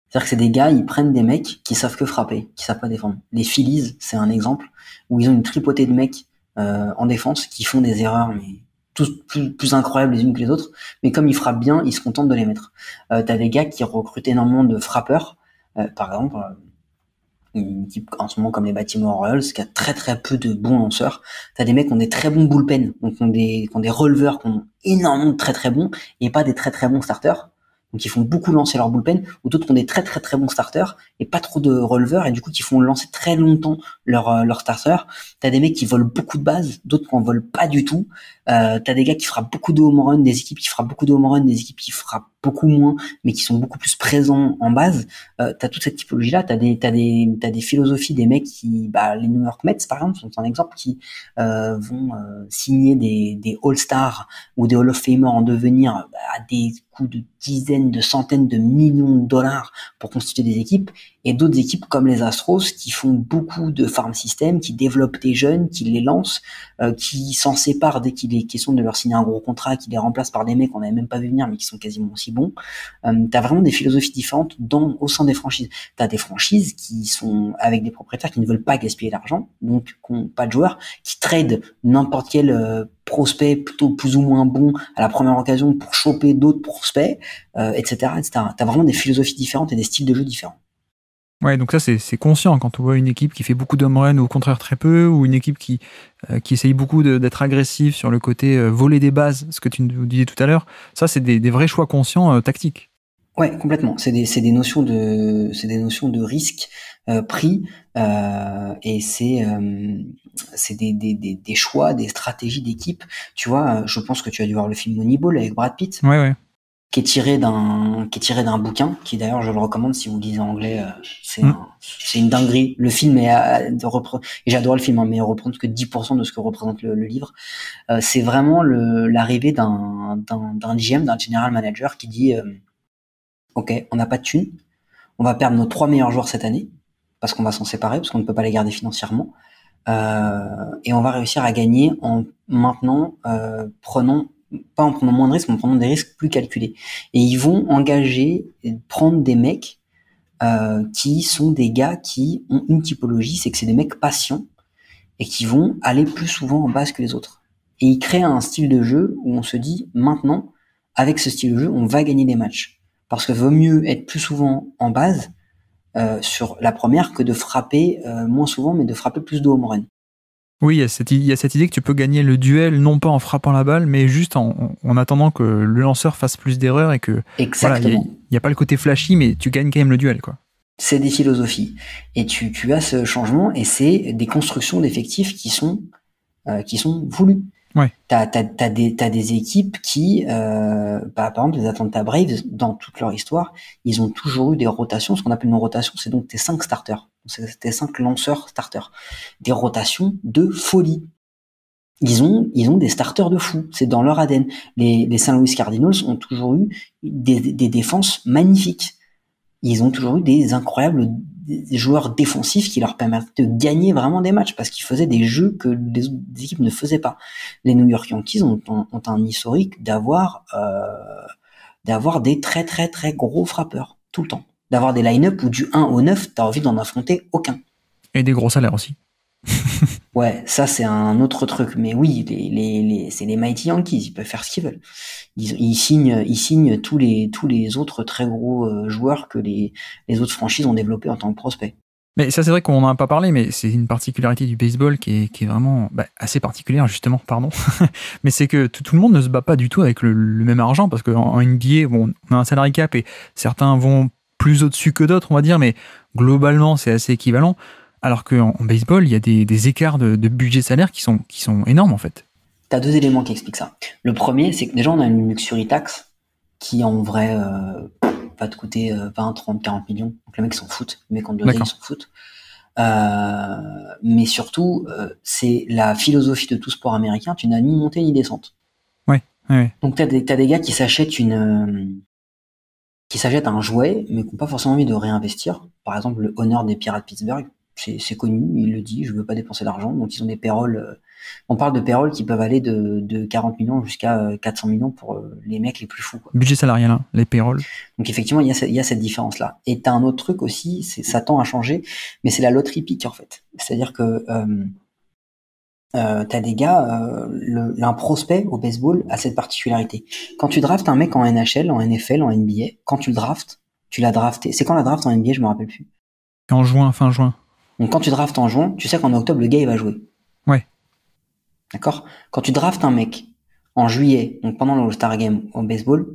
C'est-à-dire que c'est des gars, ils prennent des mecs qui savent que frapper, qui savent pas défendre. Les Phillies, c'est un exemple où ils ont une tripotée de mecs en défense qui font des erreurs, mais tous plus incroyables les unes que les autres. Mais comme ils frappent bien, ils se contentent de les mettre. T'as des gars qui recrutent énormément de frappeurs. Par exemple, une équipe en ce moment comme les Baltimore Orioles, qui a très très peu de bons lanceurs. T'as des mecs qui ont des très bons bullpen, donc qui ont des releveurs qui ont énormément de très très bons, et pas des très très bons starters. Donc ils font beaucoup lancer leur bullpen, ou d'autres qui ont des très très très bons starters et pas trop de releveurs, et du coup qui font lancer très longtemps leur starter. T'as des mecs qui volent beaucoup de bases, d'autres qui en volent pas du tout. T'as des gars qui frappent beaucoup de home run, des équipes qui frappent beaucoup de home run, des équipes qui frappent beaucoup moins, mais qui sont beaucoup plus présents en base. T'as toute cette typologie-là. T'as des philosophies des mecs qui, les New York Mets par exemple sont un exemple, qui vont signer des All-Stars ou des Hall of Famers en devenir à des coûts de dizaines, de centaines de millions de dollars pour constituer des équipes, et d'autres équipes comme les Astros qui font beaucoup de farm system, qui développent des jeunes, qui les lancent, qui s'en séparent dès qu'il est question de leur signer un gros contrat, qui les remplacent par des mecs qu'on n'avait même pas vu venir mais qui sont quasiment aussi bons. T'as vraiment des philosophies différentes au sein des franchises. T'as des franchises qui sont avec des propriétaires qui ne veulent pas gaspiller l'argent, donc qui n'ont pas de joueurs, qui trade n'importe quel prospect plutôt plus ou moins bon à la première occasion pour choper d'autres prospects, etc., etc. T'as vraiment des philosophies différentes et des styles de jeu différents. Ouais, donc ça c'est conscient quand on voit une équipe qui fait beaucoup de home run ou au contraire très peu, ou une équipe qui essaye beaucoup d'être agressive sur le côté voler des bases, ce que tu nous disais tout à l'heure. Ça c'est des vrais choix conscients tactiques. Ouais, complètement. C'est des notions de risque pris, et c'est des choix, des stratégies d'équipe. Tu vois, je pense que tu as dû voir le film Moneyball avec Brad Pitt. Ouais. qui est tiré d'un bouquin, qui d'ailleurs je le recommande si vous lisez anglais, c'est une dinguerie. Le film est et j'adore le film, hein, mais reprendre que 10% de ce que représente le livre. C'est vraiment l'arrivée d'un GM, d'un general manager qui dit ok, on n'a pas de thunes, on va perdre nos 3 meilleurs joueurs cette année parce qu'on va s'en séparer, parce qu'on ne peut pas les garder financièrement, et on va réussir à gagner en maintenant pas en prenant moins de risques, mais en prenant des risques plus calculés. Et ils vont prendre des mecs qui sont des gars qui ont une typologie, c'est que c'est des mecs patients et qui vont aller plus souvent en base que les autres. Et ils créent un style de jeu où on se dit, maintenant, avec ce style de jeu, on va gagner des matchs. Parce que vaut mieux être plus souvent en base sur la première que de frapper moins souvent, mais de frapper plus de home run. Oui, il y a cette idée que tu peux gagner le duel non pas en frappant la balle, mais juste en attendant que le lanceur fasse plus d'erreurs et que exactement. Il n'y a pas le côté flashy, mais tu gagnes quand même le duel, quoi. C'est des philosophies. Et tu as ce changement et c'est des constructions d'effectifs qui sont voulues. Ouais. T'as des équipes qui, par exemple, les Atlanta Braves, dans toute leur histoire, ils ont toujours eu des rotations. Ce qu'on appelle une rotation, c'est donc tes 5 starters. C'est tes 5 lanceurs starters. Des rotations de folie. Ils ont des starters de fou. C'est dans leur ADN. Les St. Louis Cardinals ont toujours eu des défenses magnifiques. Ils ont toujours eu des incroyables joueurs défensifs qui leur permettaient de gagner vraiment des matchs parce qu'ils faisaient des jeux que les autres équipes ne faisaient pas. Les New York Yankees ont un historique d'avoir des très très très gros frappeurs tout le temps. D'avoir des line-up où du 1 au 9, t'as envie d'en affronter aucun. Et des gros salaires aussi. Ouais, ça c'est un autre truc. Mais oui, c'est les Mighty Yankees, ils peuvent faire ce qu'ils veulent. Ils signent tous les autres très gros joueurs que les autres franchises ont développés en tant que prospects. Mais ça, c'est vrai qu'on n'en a pas parlé, mais c'est une particularité du baseball qui est vraiment assez particulière, justement, pardon. Mais c'est que tout le monde ne se bat pas du tout avec le même argent, parce qu'en NBA, bon, on a un salary cap et certains vont plus au-dessus que d'autres, on va dire, mais globalement, c'est assez équivalent. Alors qu'en baseball, il y a des écarts de budget salaire qui sont énormes, en fait. T'as 2 éléments qui expliquent ça. Le premier, c'est que déjà, on a une luxury tax qui, en vrai, va te coûter 20, 30, 40 millions. Donc les mecs s'en foutent. Les mecs en 2 ans, ils s'en foutent. Mais surtout, c'est la philosophie de tout sport américain. Tu n'as ni montée ni descente. Ouais. Donc t'as des gars qui s'achètent un jouet, mais qui n'ont pas forcément envie de réinvestir. Par exemple, le owner des Pirates de Pittsburgh. C'est connu, il le dit, je veux pas dépenser d'argent. Donc ils ont des payrolls. On parle de payrolls qui peuvent aller de 40 millions jusqu'à 400 millions pour les mecs les plus fous, quoi. Budget salarial, hein, les payrolls. Donc effectivement, il y a cette différence-là. Et t'as un autre truc aussi, ça tend à changer, mais c'est la loterie pick en fait. C'est-à-dire que t'as des gars, un prospect au baseball a cette particularité. Quand tu draftes un mec en NHL, en NFL, en NBA, quand tu le draftes, tu l'as drafté. C'est quand la draft en NBA, je me rappelle plus. En juin, fin juin. Donc quand tu draftes en juin, tu sais qu'en octobre, le gars, il va jouer. Ouais. D'accord ? Quand tu draftes un mec en juillet, donc pendant le All-Star Game au baseball,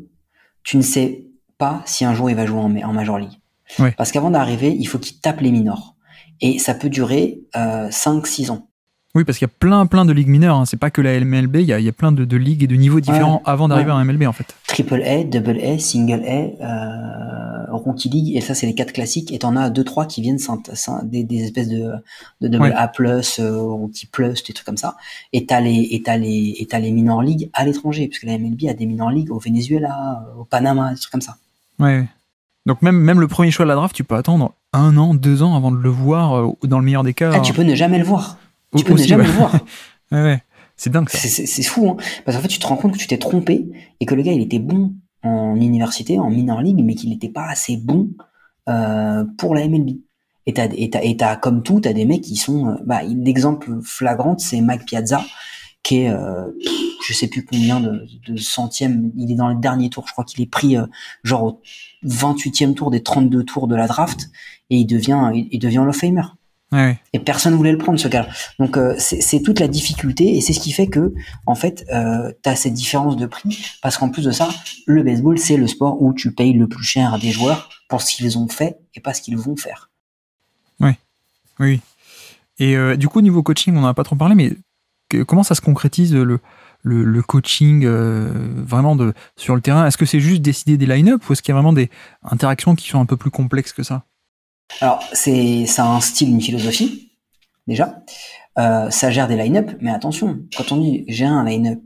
tu ne sais pas si un jour il va jouer en Major League. Ouais. Parce qu'avant d'arriver, il faut qu'il tape les minors. Et ça peut durer 5-6 ans. Oui, parce qu'il y a plein de ligues mineures, hein. C'est pas que la MLB, il y a plein de ligues et de niveaux différents avant d'arriver à MLB, en fait. Triple A, Double A, Single A, Rookie League, et ça c'est les 4 classiques, et t'en as 2-3 qui viennent des espèces de Double A+, Rookie Plus, des trucs comme ça. Et t'as les minor leagues à l'étranger, parce que la MLB a des minor leagues au Venezuela, au Panama, des trucs comme ça. Ouais. Donc même le premier choix de la draft, tu peux attendre 1 an, 2 ans avant de le voir, dans le meilleur des cas. Tu peux ne jamais le voir. Tu peux ne jamais le voir. Ouais. C'est dingue ça. C'est fou, hein. Parce qu'en fait, tu te rends compte que tu t'es trompé et que le gars, il était bon en université, en minor league, mais qu'il n'était pas assez bon pour la MLB. Et t'as comme tout, t'as des mecs qui sont... l'exemple flagrant, c'est Mike Piazza, qui est, je sais plus combien de centièmes, il est dans le dernier tour, je crois qu'il est pris genre au 28e tour des 32 tours de la draft, et il devient Hall of Famer. Ouais. Et personne voulait le prendre, ce gars. Donc c'est toute la difficulté, et c'est ce qui fait que en fait t'as cette différence de prix, parce qu'en plus de ça, le baseball c'est le sport où tu payes le plus cher à des joueurs pour ce qu'ils ont fait et pas ce qu'ils vont faire. Oui. Et du coup, niveau coaching, on n'en a pas trop parlé, mais comment ça se concrétise le coaching vraiment sur le terrain? Est-ce que c'est juste décider des line-up ou est-ce qu'il y a vraiment des interactions qui sont un peu plus complexes que ça? Alors, ça a un style, une philosophie, déjà. Ça gère des line-up, mais attention, quand on dit gérer un line-up,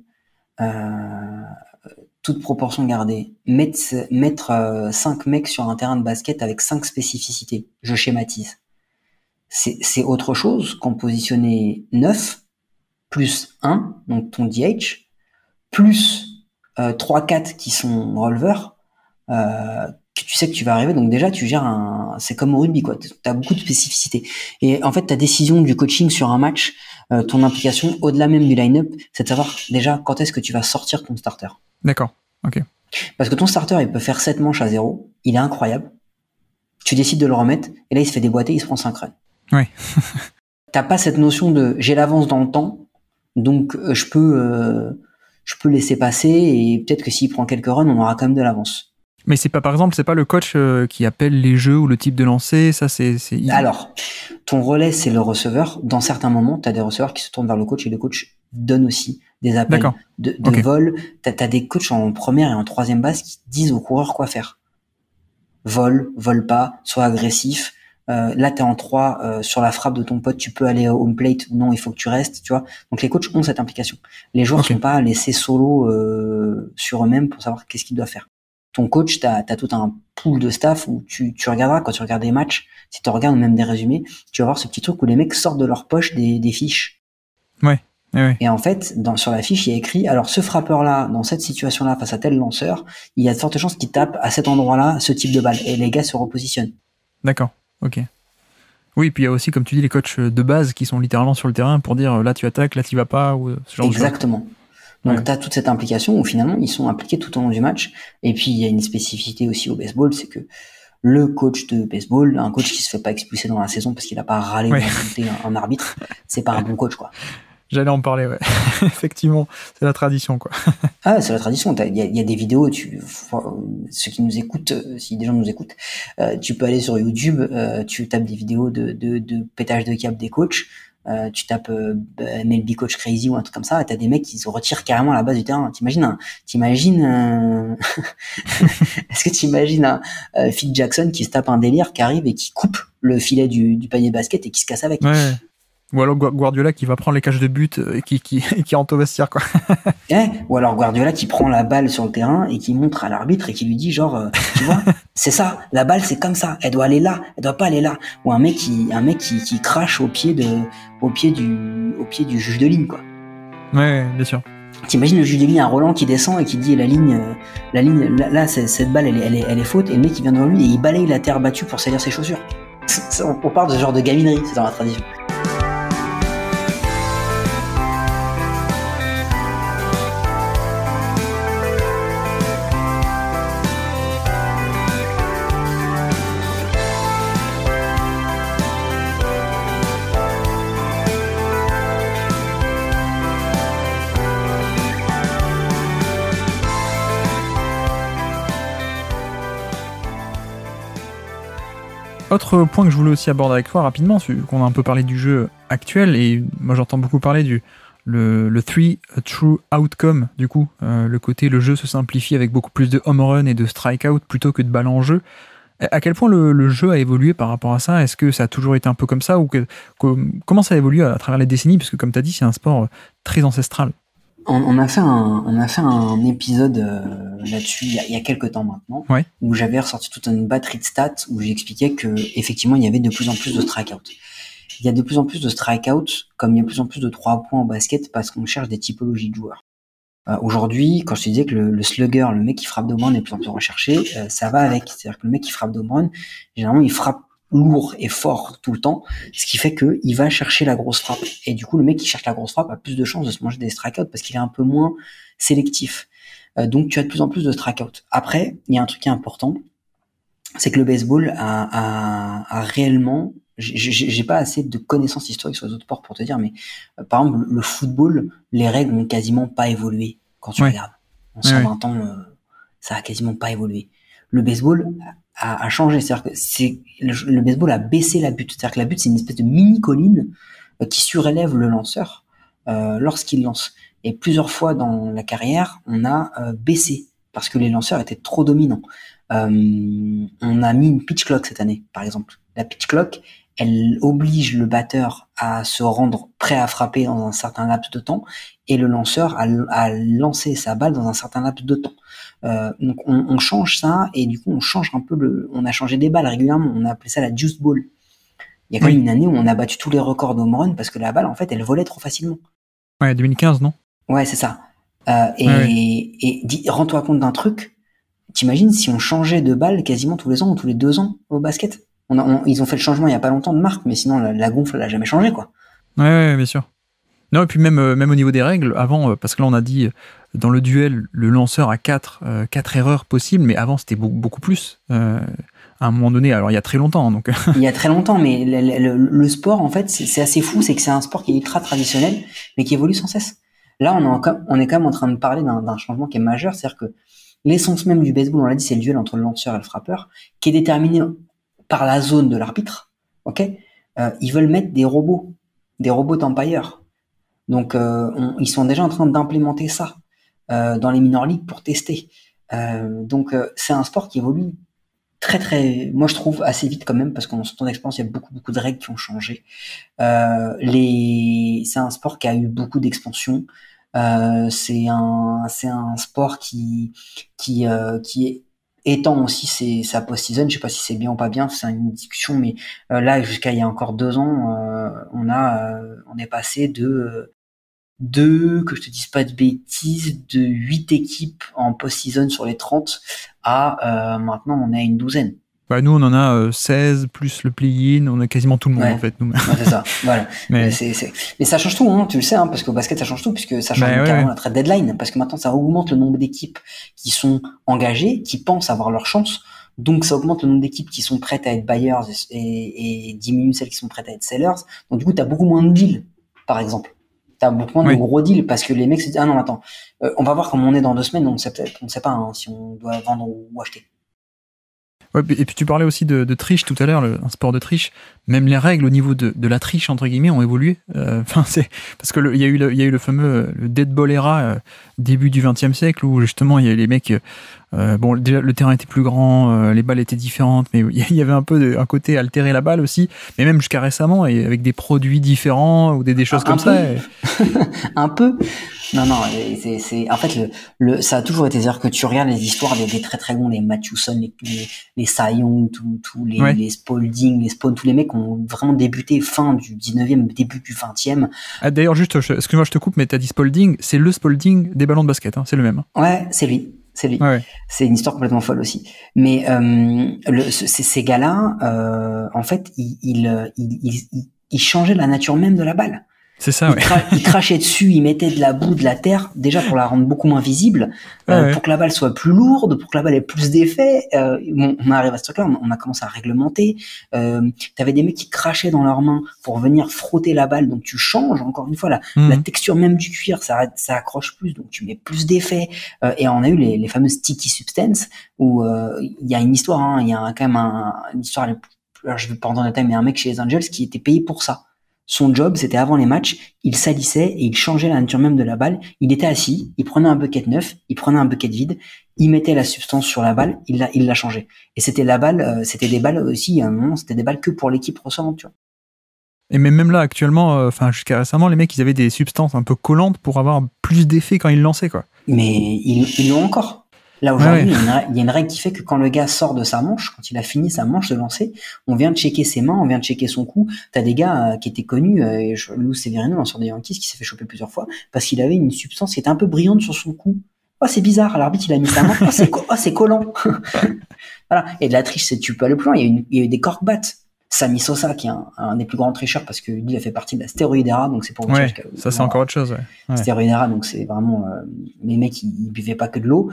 toute proportion gardée, mettre 5 mecs sur un terrain de basket avec 5 spécificités, je schématise. C'est autre chose qu'en positionner 9, plus 1, donc ton DH, plus 3-4 qui sont releveurs, que tu sais que tu vas arriver, donc déjà tu gères c'est comme au rugby, quoi. T'as beaucoup de spécificités. Et en fait, ta décision du coaching sur un match, ton implication au-delà même du line-up, c'est de savoir déjà quand est-ce que tu vas sortir ton starter. D'accord, ok. Parce que ton starter, il peut faire 7 manches à 0, il est incroyable. Tu décides de le remettre, et là il se fait déboîter, il se prend 5 runs. Oui. T'as pas cette notion de j'ai l'avance dans le temps, donc je peux laisser passer, et peut-être que s'il prend quelques runs, on aura quand même de l'avance. Mais c'est pas, par exemple, c'est pas le coach qui appelle les jeux ou le type de lancer, ça c'est... Alors, ton relais, c'est le receveur. Dans certains moments, tu as des receveurs qui se tournent vers le coach et le coach donne aussi des appels de okay. Vol. Tu as des coachs en première et en troisième base qui disent aux coureurs quoi faire. Vole pas, sois agressif. Là, tu es en 3 sur la frappe de ton pote, tu peux aller au home plate. Non, il faut que tu restes, tu vois. Donc, les coachs ont cette implication. Les joueurs sont pas laissés solo sur eux-mêmes pour savoir qu'est-ce qu'ils doivent faire. Ton coach, t'as tout un pool de staff où tu regarderas, quand tu regardes des matchs, si tu regardes même des résumés, tu vas voir ce petit truc où les mecs sortent de leur poche des fiches. Ouais. Et en fait, sur la fiche, il y a écrit, alors ce frappeur-là, dans cette situation-là, face à tel lanceur, il y a de fortes chances qu'il tape à cet endroit-là ce type de balle. Et les gars se repositionnent. D'accord, ok. Oui, puis il y a aussi, comme tu dis, les coachs de base qui sont littéralement sur le terrain pour dire là tu attaques, là tu vas pas, ou ce genre Exactement. de choses. Donc, tu as toute cette implication où finalement, ils sont impliqués tout au long du match. Et puis, il y a une spécificité aussi au baseball, c'est que le coach de baseball, un coach qui se fait pas expulser dans la saison parce qu'il a pas râlé ou insulté un arbitre, c'est pas un bon coach, quoi. J'allais en parler, ouais. Effectivement, c'est la tradition, quoi. Ah, c'est la tradition. Il y a des vidéos, ceux qui nous écoutent, si des gens nous écoutent, tu peux aller sur YouTube, tu tapes des vidéos de pétage de câble des coachs. Tu tapes MLB Coach Crazy ou un truc comme ça, et t'as des mecs qui se retirent carrément à la base du terrain. Est-ce que t'imagines Phil Jackson qui se tape un délire, qui arrive et qui coupe le filet du panier de basket et qui se casse avec? Ouais. Ou alors Guardiola qui va prendre les cages de but et qui rentre au vestiaire, quoi. Ou alors Guardiola qui prend la balle sur le terrain et qui montre à l'arbitre et qui lui dit genre, tu vois, c'est ça, la balle c'est comme ça, elle doit aller là, elle doit pas aller là. Ou un mec qui crache au pied du juge de ligne, quoi. Ouais, bien sûr. T'imagines le juge de ligne, un Roland qui descend et qui dit la ligne, là cette balle elle est faute, et le mec qui vient devant lui et il balaye la terre battue pour salir ses chaussures. On parle de ce genre de gaminerie, c'est dans la tradition. Autre point que je voulais aussi aborder avec toi rapidement, c'est qu'on a un peu parlé du jeu actuel, et moi j'entends beaucoup parler le three true outcome, du coup, le côté le jeu se simplifie avec beaucoup plus de home run et de strikeout plutôt que de balles en jeu. À quel point le jeu a évolué par rapport à ça? Est-ce que ça a toujours été un peu comme ça, ou comment ça a évolué à travers les décennies? Parce que comme tu as dit, c'est un sport très ancestral. On a fait un épisode là-dessus il y a quelques temps maintenant, où j'avais ressorti toute une batterie de stats où j'expliquais que effectivement il y avait de plus en plus de strikeout. Il y a de plus en plus de strikeout, comme il y a de plus en plus de 3 points en basket, parce qu'on cherche des typologies de joueurs. Aujourd'hui, quand je te disais que le slugger, le mec qui frappe de home run est de plus en plus recherché, ça va avec. C'est-à-dire que le mec qui frappe de home run, généralement il frappe lourd et fort tout le temps, ce qui fait que il va chercher la grosse frappe. Et du coup, le mec qui cherche la grosse frappe a plus de chances de se manger des strikeouts parce qu'il est un peu moins sélectif. Donc, tu as de plus en plus de strikeouts. Après, il y a un truc qui est important, c'est que le baseball a réellement... J'ai pas assez de connaissances historiques sur les autres sports pour te dire, mais par exemple, le football, les règles n'ont quasiment pas évolué quand tu regardes. En 120 ans, ça a quasiment pas évolué. Le baseball a changé, c'est-à-dire que le baseball a baissé la butte, c'est-à-dire que la butte c'est une espèce de mini colline qui surélève le lanceur lorsqu'il lance. Et plusieurs fois dans la carrière, on a baissé parce que les lanceurs étaient trop dominants. On a mis une pitch clock cette année, par exemple. La pitch clock, elle oblige le batteur à se rendre prêt à frapper dans un certain laps de temps et le lanceur à lancer sa balle dans un certain laps de temps. Donc on change ça et du coup on change un peu on a changé des balles régulièrement. On a appelé ça la juice ball. Il y a quand même une année où on a battu tous les records de home run parce que la balle en fait elle volait trop facilement. Ouais, 2015 non? Ouais, c'est ça. Rends-toi compte d'un truc. T'imagines si on changeait de balle quasiment tous les ans ou tous les 2 ans au basket? Ils ont fait le changement il y a pas longtemps de marque, mais sinon la gonfle elle a jamais changé quoi. Ouais, bien sûr. Non, et puis même au niveau des règles, avant, parce que là on a dit dans le duel, le lanceur a 4 erreurs possibles, mais avant c'était beaucoup plus. À un moment donné, alors il y a très longtemps. Donc. Il y a très longtemps, mais le sport en fait c'est assez fou, c'est que c'est un sport qui est ultra traditionnel, mais qui évolue sans cesse. Là on est quand même en train de parler d'un changement qui est majeur, c'est-à-dire que l'essence même du baseball, on l'a dit, c'est le duel entre le lanceur et le frappeur, qui est déterminé par la zone de l'arbitre. Ok, ils veulent mettre des robots umpires. Donc ils sont déjà en train d'implémenter ça dans les minor leagues pour tester. Donc c'est un sport qui évolue très très, moi je trouve assez vite quand même parce qu'en son temps d'expérience il y a beaucoup de règles qui ont changé. C'est un sport qui a eu beaucoup d'expansion. C'est un sport qui étend aussi sa post-season. Je sais pas si c'est bien ou pas bien, c'est une discussion, mais là jusqu'à il y a encore 2 ans, on est passé de que je te dise pas de bêtises, de 8 équipes en post-season sur les 30 à maintenant on est à une douzaine. Bah, nous on en a 16 plus le play-in, on a quasiment tout le monde en fait. Nous. Ouais, c'est ça, voilà. Mais ça change tout, hein, tu le sais, hein, parce qu'au basket ça change tout, puisque ça change carrément la trade deadline, parce que maintenant ça augmente le nombre d'équipes qui sont engagées, qui pensent avoir leur chance. Donc ça augmente le nombre d'équipes qui sont prêtes à être buyers et diminue celles qui sont prêtes à être sellers. Donc du coup t'as beaucoup moins de deals, par exemple. T'as beaucoup moins de gros deals parce que les mecs se disent non attends, on va voir comment on est dans 2 semaines, donc on sait pas hein, si on doit vendre ou acheter. Ouais, et puis tu parlais aussi de triche tout à l'heure, un sport de triche. Même les règles au niveau de la triche entre guillemets ont évolué. C'est parce que il y a eu le fameux le dead ball era début du XXe siècle où justement il y avait les mecs. Déjà le terrain était plus grand, les balles étaient différentes, mais il y avait un peu un côté altérer la balle aussi. Mais même jusqu'à récemment, et avec des produits différents ou des choses comme ça. Un peu. Non, c'est en fait ça a toujours été, c'est-à-dire que tu regardes les histoires des très très bons, les Mathewson, les Cy Young, tous les Spalding, les Spawn, tous les mecs ont vraiment débuté fin du 19e, début du 20e. Ah, d'ailleurs, juste, excuse-moi, je te coupe, mais t'as dit Spalding, c'est le Spalding des ballons de basket, hein, c'est le même. Ouais, c'est lui. Ouais. C'est une histoire complètement folle aussi. Mais ces gars-là, en fait, ils changeaient la nature même de la balle. C'est ça, Ils crachaient dessus, ils mettaient de la boue, de la terre, déjà pour la rendre beaucoup moins visible, pour que la balle soit plus lourde, pour que la balle ait plus d'effet. On arrive à ce truc-là, on a commencé à réglementer. T'avais des mecs qui crachaient dans leurs mains pour venir frotter la balle, donc tu changes encore une fois la texture même du cuir, ça accroche plus, donc tu mets plus d'effet. Et on a eu les fameuses sticky substances où il y a une histoire, hein, il y a quand même une histoire. Alors je vais pas rentrer dans le détail, mais un mec chez les Angels qui était payé pour ça. Son job, c'était avant les matchs, il salissait et il changeait la nature même de la balle. Il était assis, il prenait un bucket neuf, il prenait un bucket vide, il mettait la substance sur la balle, il la changeait. Et c'était la balle, c'était des balles aussi, à un moment, c'était des balles que pour l'équipe recevante, tu vois. Et même là, actuellement, jusqu'à récemment, les mecs, ils avaient des substances un peu collantes pour avoir plus d'effet quand ils lançaient, quoi. Mais ils l'ont encore. Là, aujourd'hui, il y a une règle qui fait que quand le gars sort de sa manche, quand il a fini sa manche de lancer, on vient de checker ses mains, on vient de checker son cou. T'as des gars qui étaient connus, Lou Severino, lanceur des Yankees, qui s'est fait choper plusieurs fois, parce qu'il avait une substance qui était un peu brillante sur son cou. Oh, c'est bizarre, l'arbitre, il a mis sa main. C'est collant. Voilà. Et de la triche, tu peux aller plus loin. Il y a eu des corkbats. Sammy Sosa, qui est un des plus grands tricheurs, parce que lui, il a fait partie de la stéroïde era, donc c'est pour vous dire que ça c'est encore autre chose. Stéroïde era, donc c'est vraiment les mecs, ils buvaient pas que de l'eau.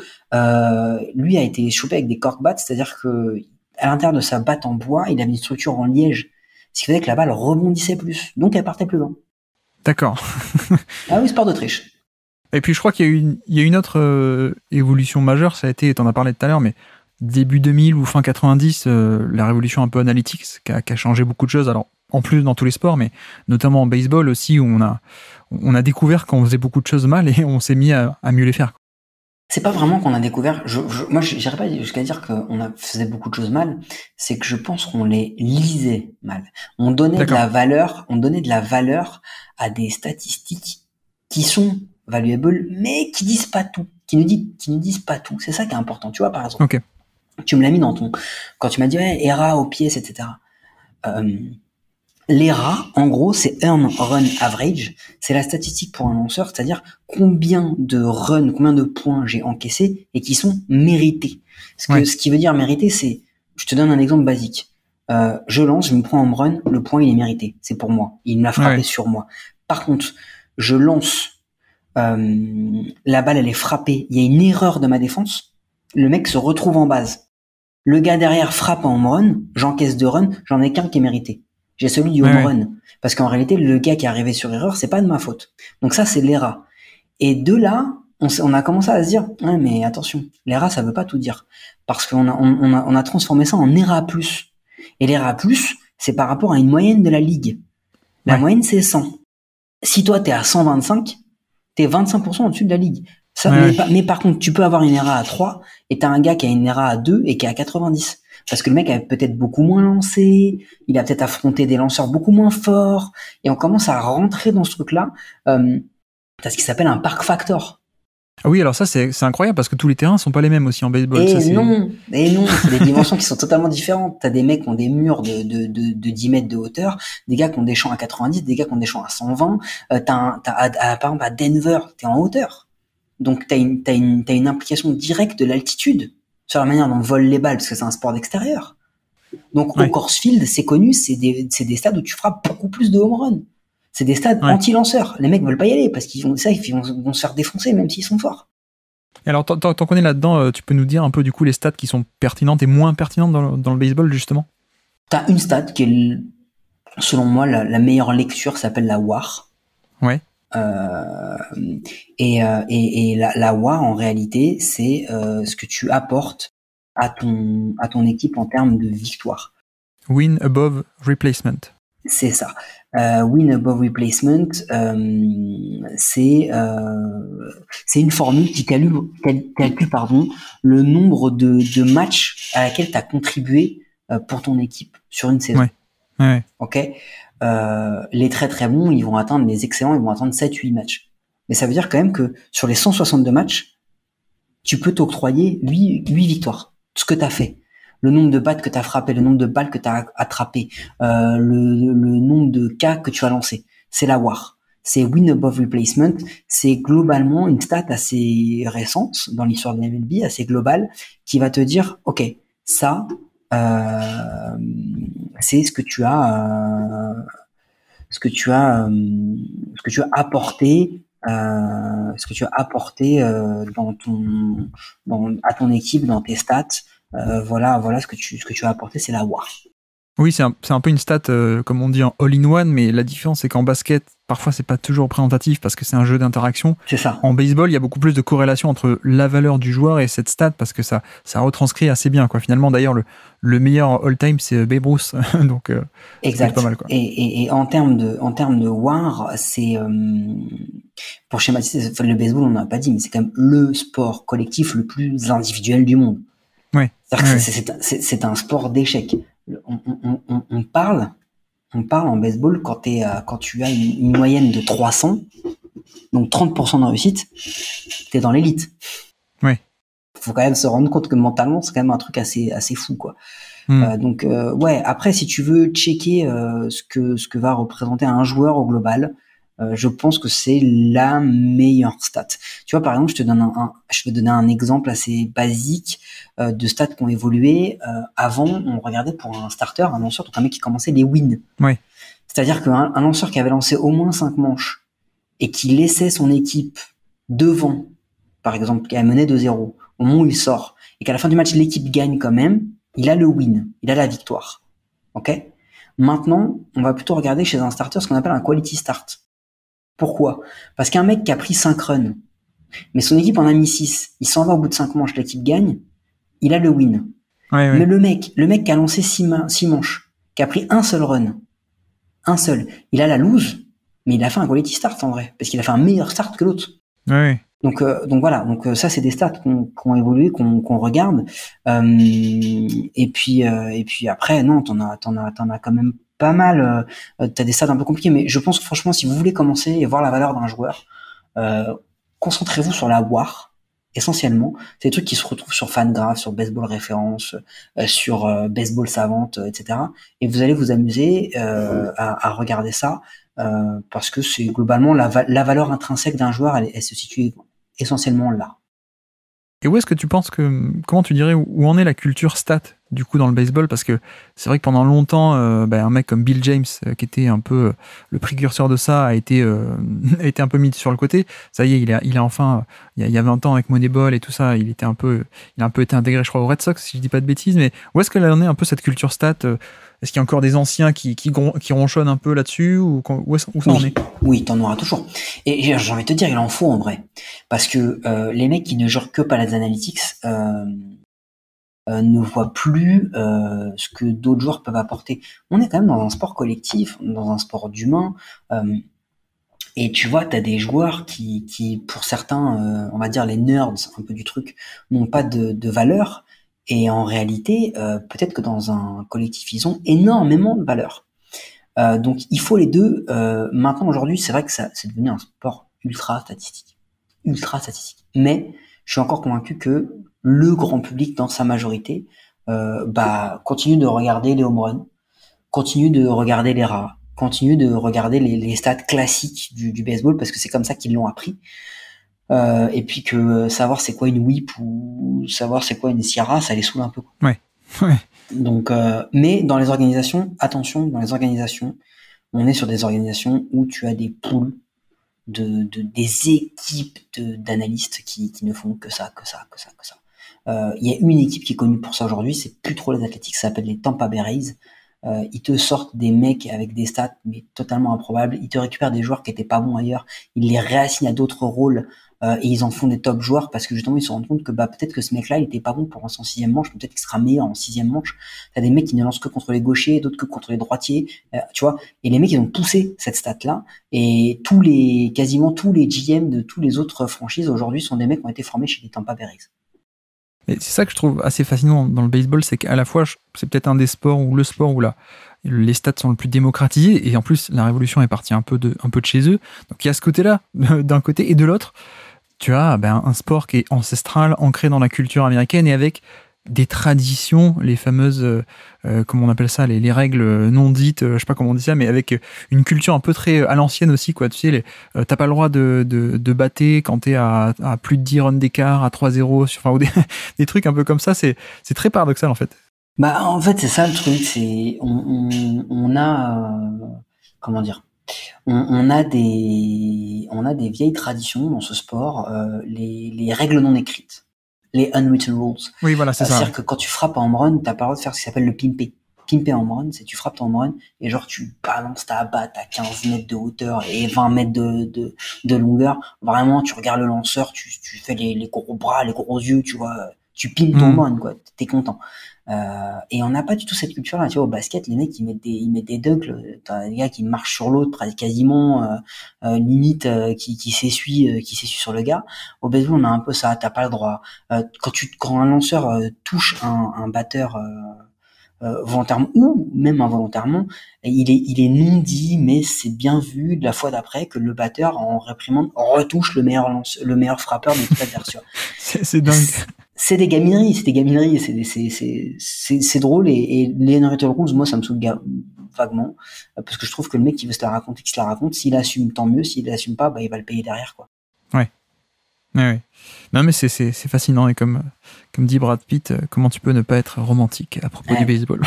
Lui a été chopé avec des corkbats, c'est-à-dire que à l'intérieur de sa batte en bois, il avait une structure en liège, ce qui faisait que la balle rebondissait plus, donc elle partait plus loin. D'accord. Ah oui, sport de triche. Et puis je crois qu'il y a une autre évolution majeure, ça a été, t'en as parlé tout à l'heure, mais début 2000 ou fin 90, la révolution un peu analytics qui a changé beaucoup de choses. Alors, en plus dans tous les sports, mais notamment en baseball aussi, où on a découvert qu'on faisait beaucoup de choses mal et on s'est mis à mieux les faire. C'est pas vraiment qu'on a découvert. Moi, j'irais pas jusqu'à dire qu'on faisait beaucoup de choses mal. C'est que je pense qu'on les lisait mal. On donnait de la valeur à des statistiques qui sont valuable, mais qui disent pas tout, qui ne disent pas tout. C'est ça qui est important. Tu vois, par exemple, tu me l'as mis quand tu m'as dit ERA, OPS, etc. L'ERA, en gros, c'est Earn Run Average. C'est la statistique pour un lanceur, c'est-à-dire combien de runs, combien de points j'ai encaissés et qui sont mérités. Ce qui veut dire mériter, c'est, je te donne un exemple basique. Je lance, je me prends un home run, le point il est mérité, c'est pour moi. Il me l'a frappé sur moi. Par contre, je lance, la balle elle est frappée, il y a une erreur de ma défense, le mec se retrouve en base. Le gars derrière frappe en home run, j'encaisse 2 runs, j'en ai qu'un qui est mérité. J'ai celui du home run. Parce qu'en réalité, le gars qui est arrivé sur erreur, c'est pas de ma faute. Donc ça, c'est l'ERA. Et de là, on a commencé à se dire, mais attention, l'ERA, ça veut pas tout dire. Parce qu'on a transformé ça en ERA+. Et l'ERA+, c'est par rapport à une moyenne de la ligue. La moyenne, c'est 100. Si toi, t'es à 125, t'es 25% au-dessus de la ligue. Ça, mais par contre, tu peux avoir une ERA à 3 et t'as un gars qui a une ERA à 2 et qui est à 90. Parce que le mec a peut-être beaucoup moins lancé, il a peut-être affronté des lanceurs beaucoup moins forts, et on commence à rentrer dans ce truc-là. T'as ce qui s'appelle un park factor. Ah oui, alors ça c'est incroyable parce que tous les terrains sont pas les mêmes aussi en baseball. Non, c'est des dimensions qui sont totalement différentes. T'as des mecs qui ont des murs de 10 mètres de hauteur, des gars qui ont des champs à 90, des gars qui ont des champs à 120. Par exemple à Denver, t'es en hauteur, donc t'as une implication directe de l'altitude sur la manière dont volent les balles, parce que c'est un sport d'extérieur. Donc au Coors Field, c'est connu, c'est des stades où tu frappes beaucoup plus de home run. C'est des stades anti-lanceurs. Les mecs veulent pas y aller parce qu'ils vont se faire défoncer même s'ils sont forts. Et alors, tant qu'on est là-dedans, tu peux nous dire un peu du coup les stats qui sont pertinentes et moins pertinentes dans le baseball justement? T'as une stat qui est, selon moi, la meilleure lecture, s'appelle la WAR. Ouais. Et la WAR en réalité, c'est ce que tu apportes à ton équipe en termes de victoire. Win above replacement. C'est ça. Win above replacement, c'est une formule qui calcule le nombre de matchs à laquelle tu as contribué pour ton équipe sur une saison. Ouais. Ok. Les très très bons, ils vont atteindre, les excellents, ils vont atteindre 7-8 matchs. Mais ça veut dire quand même que sur les 162 matchs, tu peux t'octroyer 8 victoires. Tout ce que tu as fait. Le nombre de battes que tu as frappé, le nombre de balles que tu as attrapé, le nombre de cas que tu as lancé. C'est la WAR. C'est Win Above Replacement. C'est globalement une stat assez récente dans l'histoire de MLB, assez globale, qui va te dire, OK, ça, c'est ce que tu as apporté à ton équipe, dans tes stats. Voilà ce que tu as apporté, c'est la WAR. Oui, c'est un peu une stat, comme on dit en all-in-one, mais la différence, c'est qu'en basket, parfois, c'est pas toujours représentatif parce que c'est un jeu d'interaction. C'est ça. En baseball, il y a beaucoup plus de corrélation entre la valeur du joueur et cette stat parce que ça retranscrit assez bien, quoi. Finalement, d'ailleurs, le meilleur all-time, c'est Babe Ruth. Donc, exact. C'est pas mal, quoi. Et en termes de WAR, c'est, pour schématiser, le baseball, on n'a pas dit, mais c'est quand même le sport collectif le plus individuel du monde. Ouais. C'est un sport d'échec. On parle en baseball quand tu as une moyenne de 300, donc 30% de réussite, t'es dans l'élite. Ouais. Faut quand même se rendre compte que mentalement, c'est quand même un truc assez fou, quoi. Donc après, si tu veux checker ce que va représenter un joueur au global, je pense que c'est la meilleure stat. Tu vois, par exemple, je vais donner un exemple assez basique de stats qui ont évolué. Avant, on regardait pour un starter, un lanceur, donc un mec qui commençait les wins. Ouais. C'est-à-dire qu'un lanceur qui avait lancé au moins 5 manches et qui laissait son équipe devant, par exemple, qui a mené 2-0, au moment où il sort, et qu'à la fin du match, l'équipe gagne quand même, il a le win, il a la victoire. Ok ? Maintenant, on va plutôt regarder chez un starter ce qu'on appelle un quality start. Pourquoi ? Parce qu'un mec qui a pris 5 runs, mais son équipe en a mis 6, il s'en va au bout de 5 manches, l'équipe gagne, il a le win. Ouais. Mais le mec qui a lancé 6 manches, qui a pris un seul run, Un seul. Il a la loose, mais il a fait un quality start en vrai, parce qu'il a fait un meilleur start que l'autre. Oui. Donc voilà, donc ça c'est des stats qu'on évolué, qu'on regarde. Et puis après non, t'en as quand même pas mal. T'as des stats un peu compliqués, mais je pense que franchement, si vous voulez commencer et voir la valeur d'un joueur, concentrez-vous sur la WAR. Essentiellement, c'est des trucs qui se retrouvent sur Fangraph, sur Baseball Référence, sur Baseball Savante, etc. Et vous allez vous amuser à regarder ça parce que c'est globalement la valeur intrinsèque d'un joueur, elle se situe essentiellement là. Et où est-ce que tu penses comment tu dirais, où en est la culture stat du coup dans le baseball? Parce que c'est vrai que pendant longtemps, un mec comme Bill James, qui était un peu le précurseur de ça, a été un peu mis sur le côté. Ça y est, il a enfin, il y a 20 ans avec Moneyball et tout ça, il a un peu été intégré, je crois, au Red Sox, si je dis pas de bêtises. Mais où est-ce qu'elle en est un peu cette culture stat? Est-ce qu'il y a encore des anciens qui ronchonnent un peu là-dessus, ou où ça en est? Oui, t'en auras toujours. Et j'ai envie de te dire, il en faut en vrai. Parce que les mecs qui ne jouent que par les analytics ne voient plus ce que d'autres joueurs peuvent apporter. On est quand même dans un sport collectif, dans un sport d'humain. Et tu vois, t'as des joueurs qui pour certains, on va dire les nerds un peu du truc, n'ont pas de valeur. Et en réalité, peut-être que dans un collectif, ils ont énormément de valeur. Donc il faut les deux. Maintenant, aujourd'hui, c'est vrai que c'est devenu un sport ultra statistique. Mais je suis encore convaincu que le grand public, dans sa majorité, continue de regarder les home runs, continue de regarder les RA, continue de regarder les stats classiques du baseball, parce que c'est comme ça qu'ils l'ont appris. Et puis que savoir c'est quoi une whip ou savoir c'est quoi une SIRA, ça les saoule un peu. Ouais. Ouais. Donc, mais dans les organisations, attention, dans les organisations, on est sur des organisations où tu as des pools des équipes d'analystes qui ne font que ça. Il y a une équipe qui est connue pour ça aujourd'hui, c'est plus trop les Athletics, ça s'appelle les Tampa Bay Rays. Ils te sortent des mecs avec des stats mais totalement improbables. Ils te récupèrent des joueurs qui étaient pas bons ailleurs, ils les réassignent à d'autres rôles et ils en font des top joueurs parce que justement ils se rendent compte que peut-être que ce mec-là il était pas bon pour lancer en 6e manche, mais peut-être qu'il sera meilleur en 6e manche. T'as des mecs qui ne lancent que contre les gauchers, d'autres que contre les droitiers, tu vois. Et les mecs ils ont poussé cette stat-là et quasiment tous les GM de tous les autres franchises aujourd'hui sont des mecs qui ont été formés chez les Tampa Bay Rays. Et c'est ça que je trouve assez fascinant dans le baseball, c'est qu'à la fois, c'est peut-être un des sports où les stats sont le plus démocratisés, et en plus, la révolution est partie un peu de chez eux. Donc il y a ce côté-là, d'un côté, et de l'autre, tu as un sport qui est ancestral, ancré dans la culture américaine, et avec des traditions, les fameuses, comment on appelle ça, les règles non dites, je sais pas comment on dit ça, mais avec une culture un peu très à l'ancienne aussi, quoi. Tu sais, t'as pas le droit de battre quand t'es à plus de 10 runs d'écart, à 3-0, ou des trucs un peu comme ça, c'est très paradoxal en fait. En fait, c'est ça le truc, c'est on a comment dire, on a des vieilles traditions dans ce sport, les règles non écrites, les unwritten rules. Oui, voilà, c'est ça. C'est-à-dire que quand tu frappes en home run, t'as pas le droit de faire ce qui s'appelle le pimper. Pimper en home run, c'est tu frappes ton home run et genre tu balances ta batte à 15 mètres de hauteur et 20 mètres de longueur. Vraiment, tu regardes le lanceur, tu fais les gros bras, les gros yeux, tu vois, tu pimpes ton home run, quoi. T'es content. Et on n'a pas du tout cette culture-là. Tu vois, au basket, les mecs, ils mettent des dunks. T'as des gars qui marchent sur l'autre, quasiment, limite, qui s'essuie sur le gars. Au baseball, on a un peu ça. T'as pas le droit. Quand un lanceur touche un batteur, volontairement ou même involontairement, il est non dit, mais c'est bien vu de la fois d'après que le batteur, en réprimande, retouche le meilleur frappeur de l'équipe adverse. C'est dingue. C'est des gamineries, c'est drôle, et les unwritten rules, moi ça me saoule vaguement, parce que je trouve que le mec qui veut se la raconter, qui se la raconte, s'il assume tant mieux, s'il l'assume pas, il va le payer derrière, quoi. Ouais. Non, mais c'est fascinant, et comme dit Brad Pitt, comment tu peux ne pas être romantique à propos du baseball.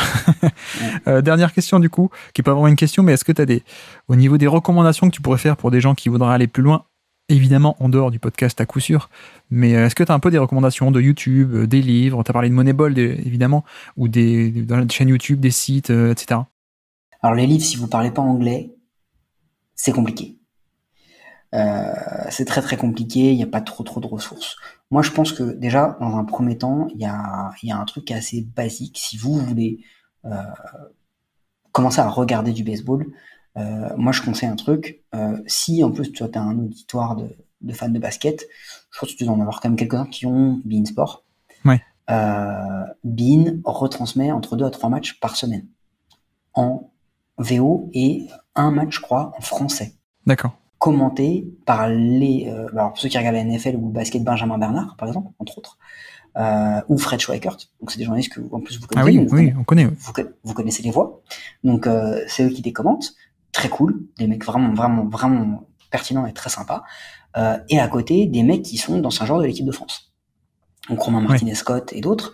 Dernière question du coup, qui est pas vraiment une question, mais est-ce que tu as au niveau des recommandations que tu pourrais faire pour des gens qui voudraient aller plus loin, évidemment en dehors du podcast à coup sûr, mais est-ce que tu as un peu des recommandations de YouTube, des livres, tu as parlé de Moneyball évidemment, ou dans la chaîne YouTube, des sites, etc. Alors les livres, si vous parlez pas anglais, c'est compliqué. C'est très très compliqué, il n'y a pas trop de ressources. Moi je pense que déjà dans un premier temps, il y a un truc assez basique. Si vous voulez commencer à regarder du baseball, Moi, je conseille un truc. Si en plus tu as un auditoire de fans de basket, je pense que tu dois en avoir quand même quelques-uns qui ont beIN Sport. Ouais. beIN retransmet entre 2 à 3 matchs par semaine en VO et un match, je crois, en français. D'accord. Commenté par alors pour ceux qui regardent la NFL ou le basket, Benjamin Bernard, par exemple, entre autres, ou Fred Schweikert. Donc c'est des journalistes que en plus vous connaissez. Ah oui, on connaît. Vous connaissez les voix. Donc c'est eux qui les commentent. Très cool, des mecs vraiment pertinents et très sympas. Et à côté, des mecs qui sont dans un genre de l'équipe de France. Donc Romain Martinez-Scott et d'autres.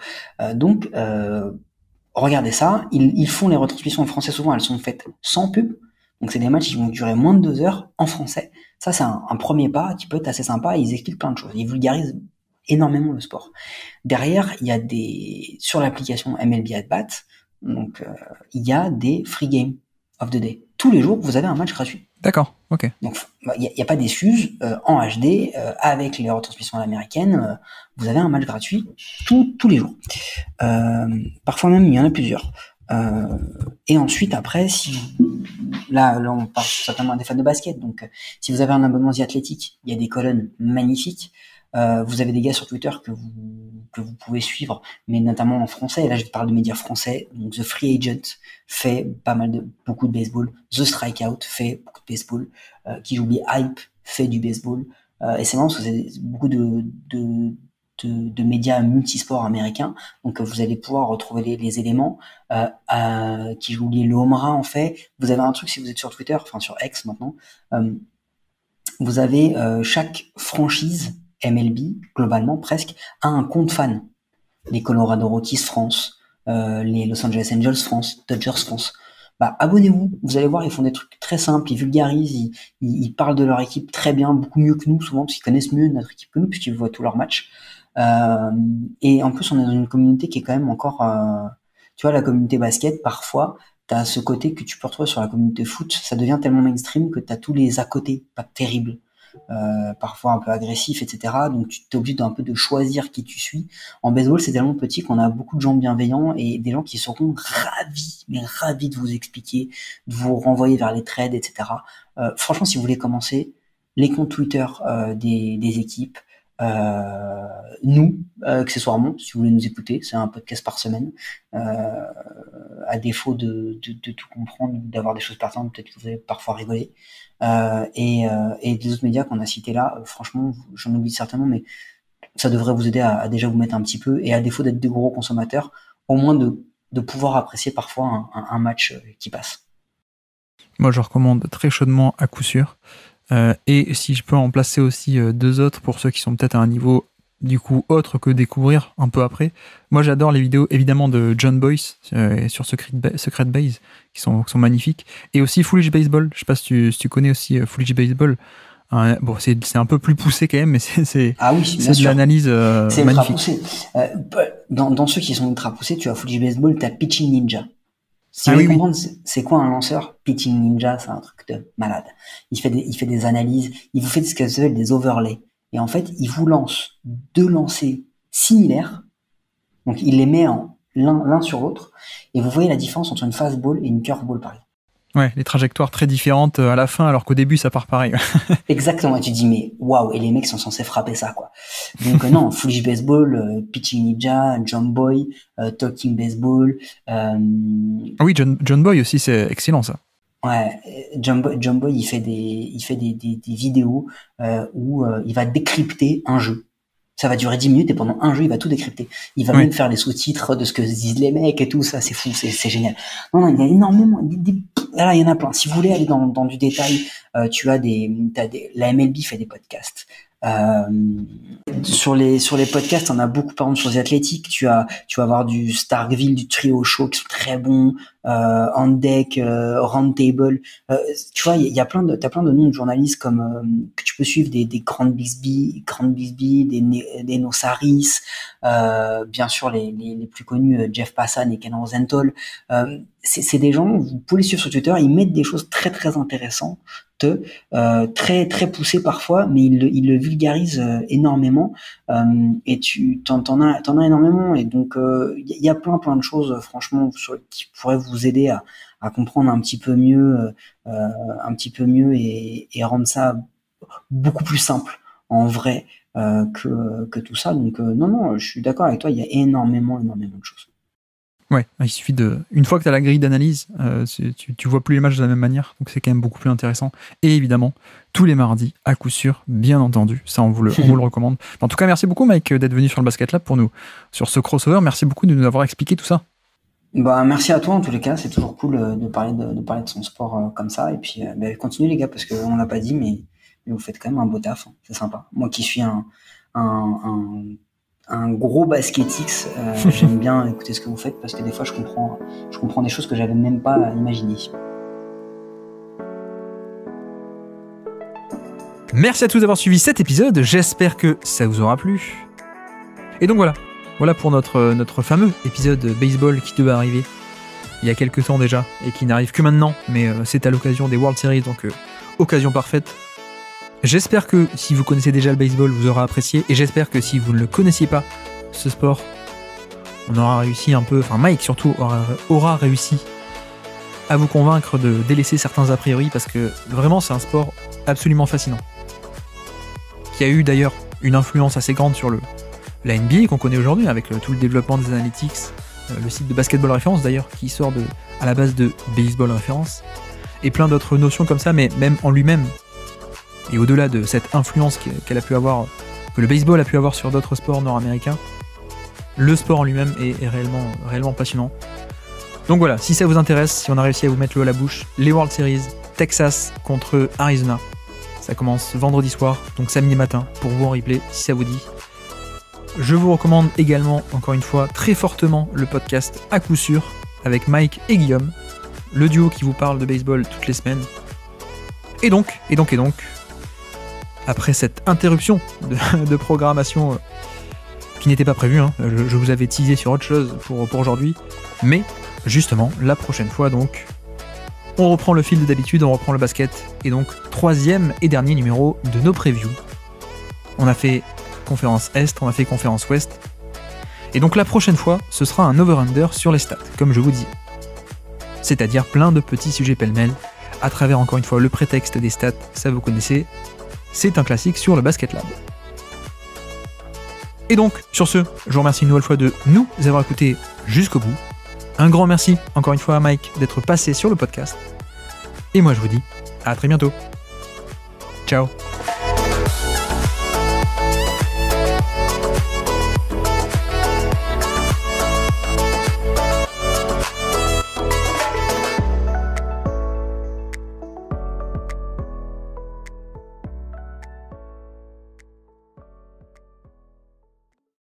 Donc regardez ça, ils font les retransmissions en français, souvent elles sont faites sans pub. Donc c'est des matchs qui vont durer moins de 2 heures en français. Ça c'est un premier pas qui peut être assez sympa, et ils expliquent plein de choses. Ils vulgarisent énormément le sport. Derrière, il y a sur l'application MLB At Bat, donc il y a des free games of the day. Tous les jours, vous avez un match gratuit. D'accord, ok. Donc il n'y a pas d'excuses, en HD, avec les retransmissions américaines, vous avez un match gratuit tous les jours. Parfois même, il y en a plusieurs. Et ensuite, après, là on parle certainement des fans de basket, donc si vous avez un abonnement The Athletic, il y a des colonnes magnifiques. Vous avez des gars sur Twitter que vous pouvez suivre, mais notamment en français. Et là, je parle de médias français. Donc, The Free Agent fait beaucoup de baseball. The Strikeout fait beaucoup de baseball. Qui j'oublie, Hype fait du baseball. Et c'est marrant parce que c'est beaucoup de médias multisports américains. Donc, vous allez pouvoir retrouver les éléments. Qui j'oublie, le Homera en fait. Vous avez un truc, si vous êtes sur Twitter, enfin sur X maintenant, vous avez chaque franchise MLB, globalement, presque, a un compte fan. Les Colorado Rockies France, les Los Angeles Angels France, Dodgers France. Abonnez-vous, vous allez voir, ils font des trucs très simples, ils vulgarisent, ils parlent de leur équipe très bien, beaucoup mieux que nous, souvent, parce qu'ils connaissent mieux notre équipe que nous, puisqu'ils voient tous leurs matchs. Et en plus, on est dans une communauté qui est quand même encore... tu vois, la communauté basket, parfois, t'as ce côté que tu peux retrouver sur la communauté foot, ça devient tellement mainstream que t'as tous les à côté, pas terribles. Parfois un peu agressif, etc. Donc tu t'es obligé d'un peu de choisir qui tu suis. En baseball, c'est tellement petit qu'on a beaucoup de gens bienveillants et des gens qui seront ravis de vous expliquer, de vous renvoyer vers les trades, etc. Franchement, si vous voulez commencer, les comptes Twitter des équipes, nous, accessoirement, si vous voulez nous écouter, c'est un podcast par semaine. À défaut de tout comprendre, d'avoir des choses pertinentes, peut-être que vous allez parfois rigoler. Et les autres médias qu'on a cités là, franchement, j'en oublie certainement, mais ça devrait vous aider à déjà vous mettre un petit peu, et à défaut d'être des gros consommateurs, au moins de pouvoir apprécier parfois un match qui passe. Moi, je recommande très chaudement à coup sûr. Et si je peux en placer aussi 2 autres pour ceux qui sont peut-être à un niveau du coup autre que découvrir un peu après. Moi, j'adore les vidéos évidemment de John Boyce sur Secret Base qui sont magnifiques, et aussi Foolish Baseball. Je sais pas si tu connais aussi Foolish Baseball. Bon, c'est un peu plus poussé quand même, mais c'est de l'analyse c'est magnifique. Ultra poussé. Dans ceux qui sont ultra poussés, tu as Foolish Baseball, tu as Pitching Ninja. Si vous voulez comprendre c'est quoi un lanceur, Pitching Ninja, c'est un truc de malade. Il fait des analyses, il vous fait ce qu'elle s'appelle des overlays. Et en fait, il vous lance 2 lancers similaires. Donc, il les met l'un sur l'autre. Et vous voyez la différence entre une fastball et une curveball, par exemple. Ouais, les trajectoires très différentes à la fin, alors qu'au début, ça part pareil. Exactement. Et tu te dis, mais waouh, et les mecs sont censés frapper ça, quoi. Donc, non, Foolish Baseball, Pitching Ninja, John Boy, Talking Baseball. Oui, John Boy aussi, c'est excellent, ça. Ouais, John Boy, il fait des vidéos où il va décrypter un jeu. Ça va durer 10 minutes et pendant un jeu, il va tout décrypter. Il va même faire les sous-titres de ce que disent les mecs et tout ça. C'est fou, c'est génial. Non, il y a énormément. Là, il y en a plein. Si vous voulez aller dans du détail, la MLB fait des podcasts. Sur les podcasts, on a beaucoup, par exemple, sur The Athletic, tu vas avoir du Starkville, du Trio Show qui sont très bons, On Deck, Roundtable. Tu vois, t'as plein de noms de journalistes comme que tu peux suivre, des Grant Bisbee, des Nosaris, bien sûr les plus connus, Jeff Passan et Ken Rosenthal. C'est des gens, vous pouvez les suivre sur Twitter, ils mettent des choses très très intéressantes, très très poussées parfois, mais ils le vulgarisent énormément, et t'en as énormément, et donc il y a plein de choses franchement qui pourraient vous aider à comprendre un petit peu mieux et rendre ça beaucoup plus simple en vrai que tout ça. Donc non, je suis d'accord avec toi, il y a énormément de choses. Ouais, il suffit une fois que tu as la grille d'analyse, tu vois plus les matchs de la même manière, donc c'est quand même beaucoup plus intéressant. Et évidemment, tous les mardis, à coup sûr, bien entendu, ça on vous le recommande. En tout cas, merci beaucoup Mike d'être venu sur le Basket Lab pour nous, sur ce crossover. Merci beaucoup de nous avoir expliqué tout ça. Merci à toi en tous les cas, c'est toujours cool de parler de son sport comme ça. Et puis continuez les gars, parce qu'on l'a pas dit, mais vous faites quand même un beau taf, hein. C'est sympa. Moi qui suis un gros basketix, j'aime bien écouter ce que vous faites, parce que des fois je comprends des choses que j'avais même pas imaginées. Merci à tous d'avoir suivi cet épisode, j'espère que ça vous aura plu. Et donc voilà pour notre fameux épisode baseball qui devait arriver il y a quelques temps déjà et qui n'arrive que maintenant, mais c'est à l'occasion des World Series, donc occasion parfaite. J'espère que si vous connaissez déjà le baseball, vous aurez apprécié, et j'espère que si vous ne le connaissiez pas, ce sport, on aura réussi un peu, enfin Mike surtout aura réussi à vous convaincre de délaisser certains a priori, parce que vraiment c'est un sport absolument fascinant, qui a eu d'ailleurs une influence assez grande sur la NBA qu'on connaît aujourd'hui, avec tout le développement des analytics, le site de Basketball Référence d'ailleurs, qui sort à la base de Baseball Référence, et plein d'autres notions comme ça, mais même en lui-même, et au-delà de cette influence qu'elle a pu avoir, que le baseball a pu avoir sur d'autres sports nord-américains, le sport en lui-même est réellement passionnant. Donc voilà, si ça vous intéresse, si on a réussi à vous mettre l'eau à la bouche, les World Series, Texas contre Arizona, ça commence vendredi soir, donc samedi matin, pour vous en replay, si ça vous dit. Je vous recommande également, encore une fois, très fortement le podcast À coup sûr, avec Mike et Guillaume, le duo qui vous parle de baseball toutes les semaines. Et donc, après cette interruption de programmation qui n'était pas prévue, hein, je vous avais teasé sur autre chose pour aujourd'hui, mais justement, la prochaine fois donc, on reprend le fil d'habitude, on reprend le basket, et donc 3e et dernier numéro de nos previews. On a fait conférence Est, on a fait conférence Ouest, et donc la prochaine fois, ce sera un over-under sur les stats, comme je vous dis. C'est-à-dire plein de petits sujets pêle-mêle, à travers encore une fois le prétexte des stats, ça vous connaissez, c'est un classique sur le Basket Lab. Et donc, sur ce, je vous remercie une nouvelle fois de nous avoir écoutés jusqu'au bout. Un grand merci encore une fois à Mike d'être passé sur le podcast. Et moi je vous dis à très bientôt. Ciao.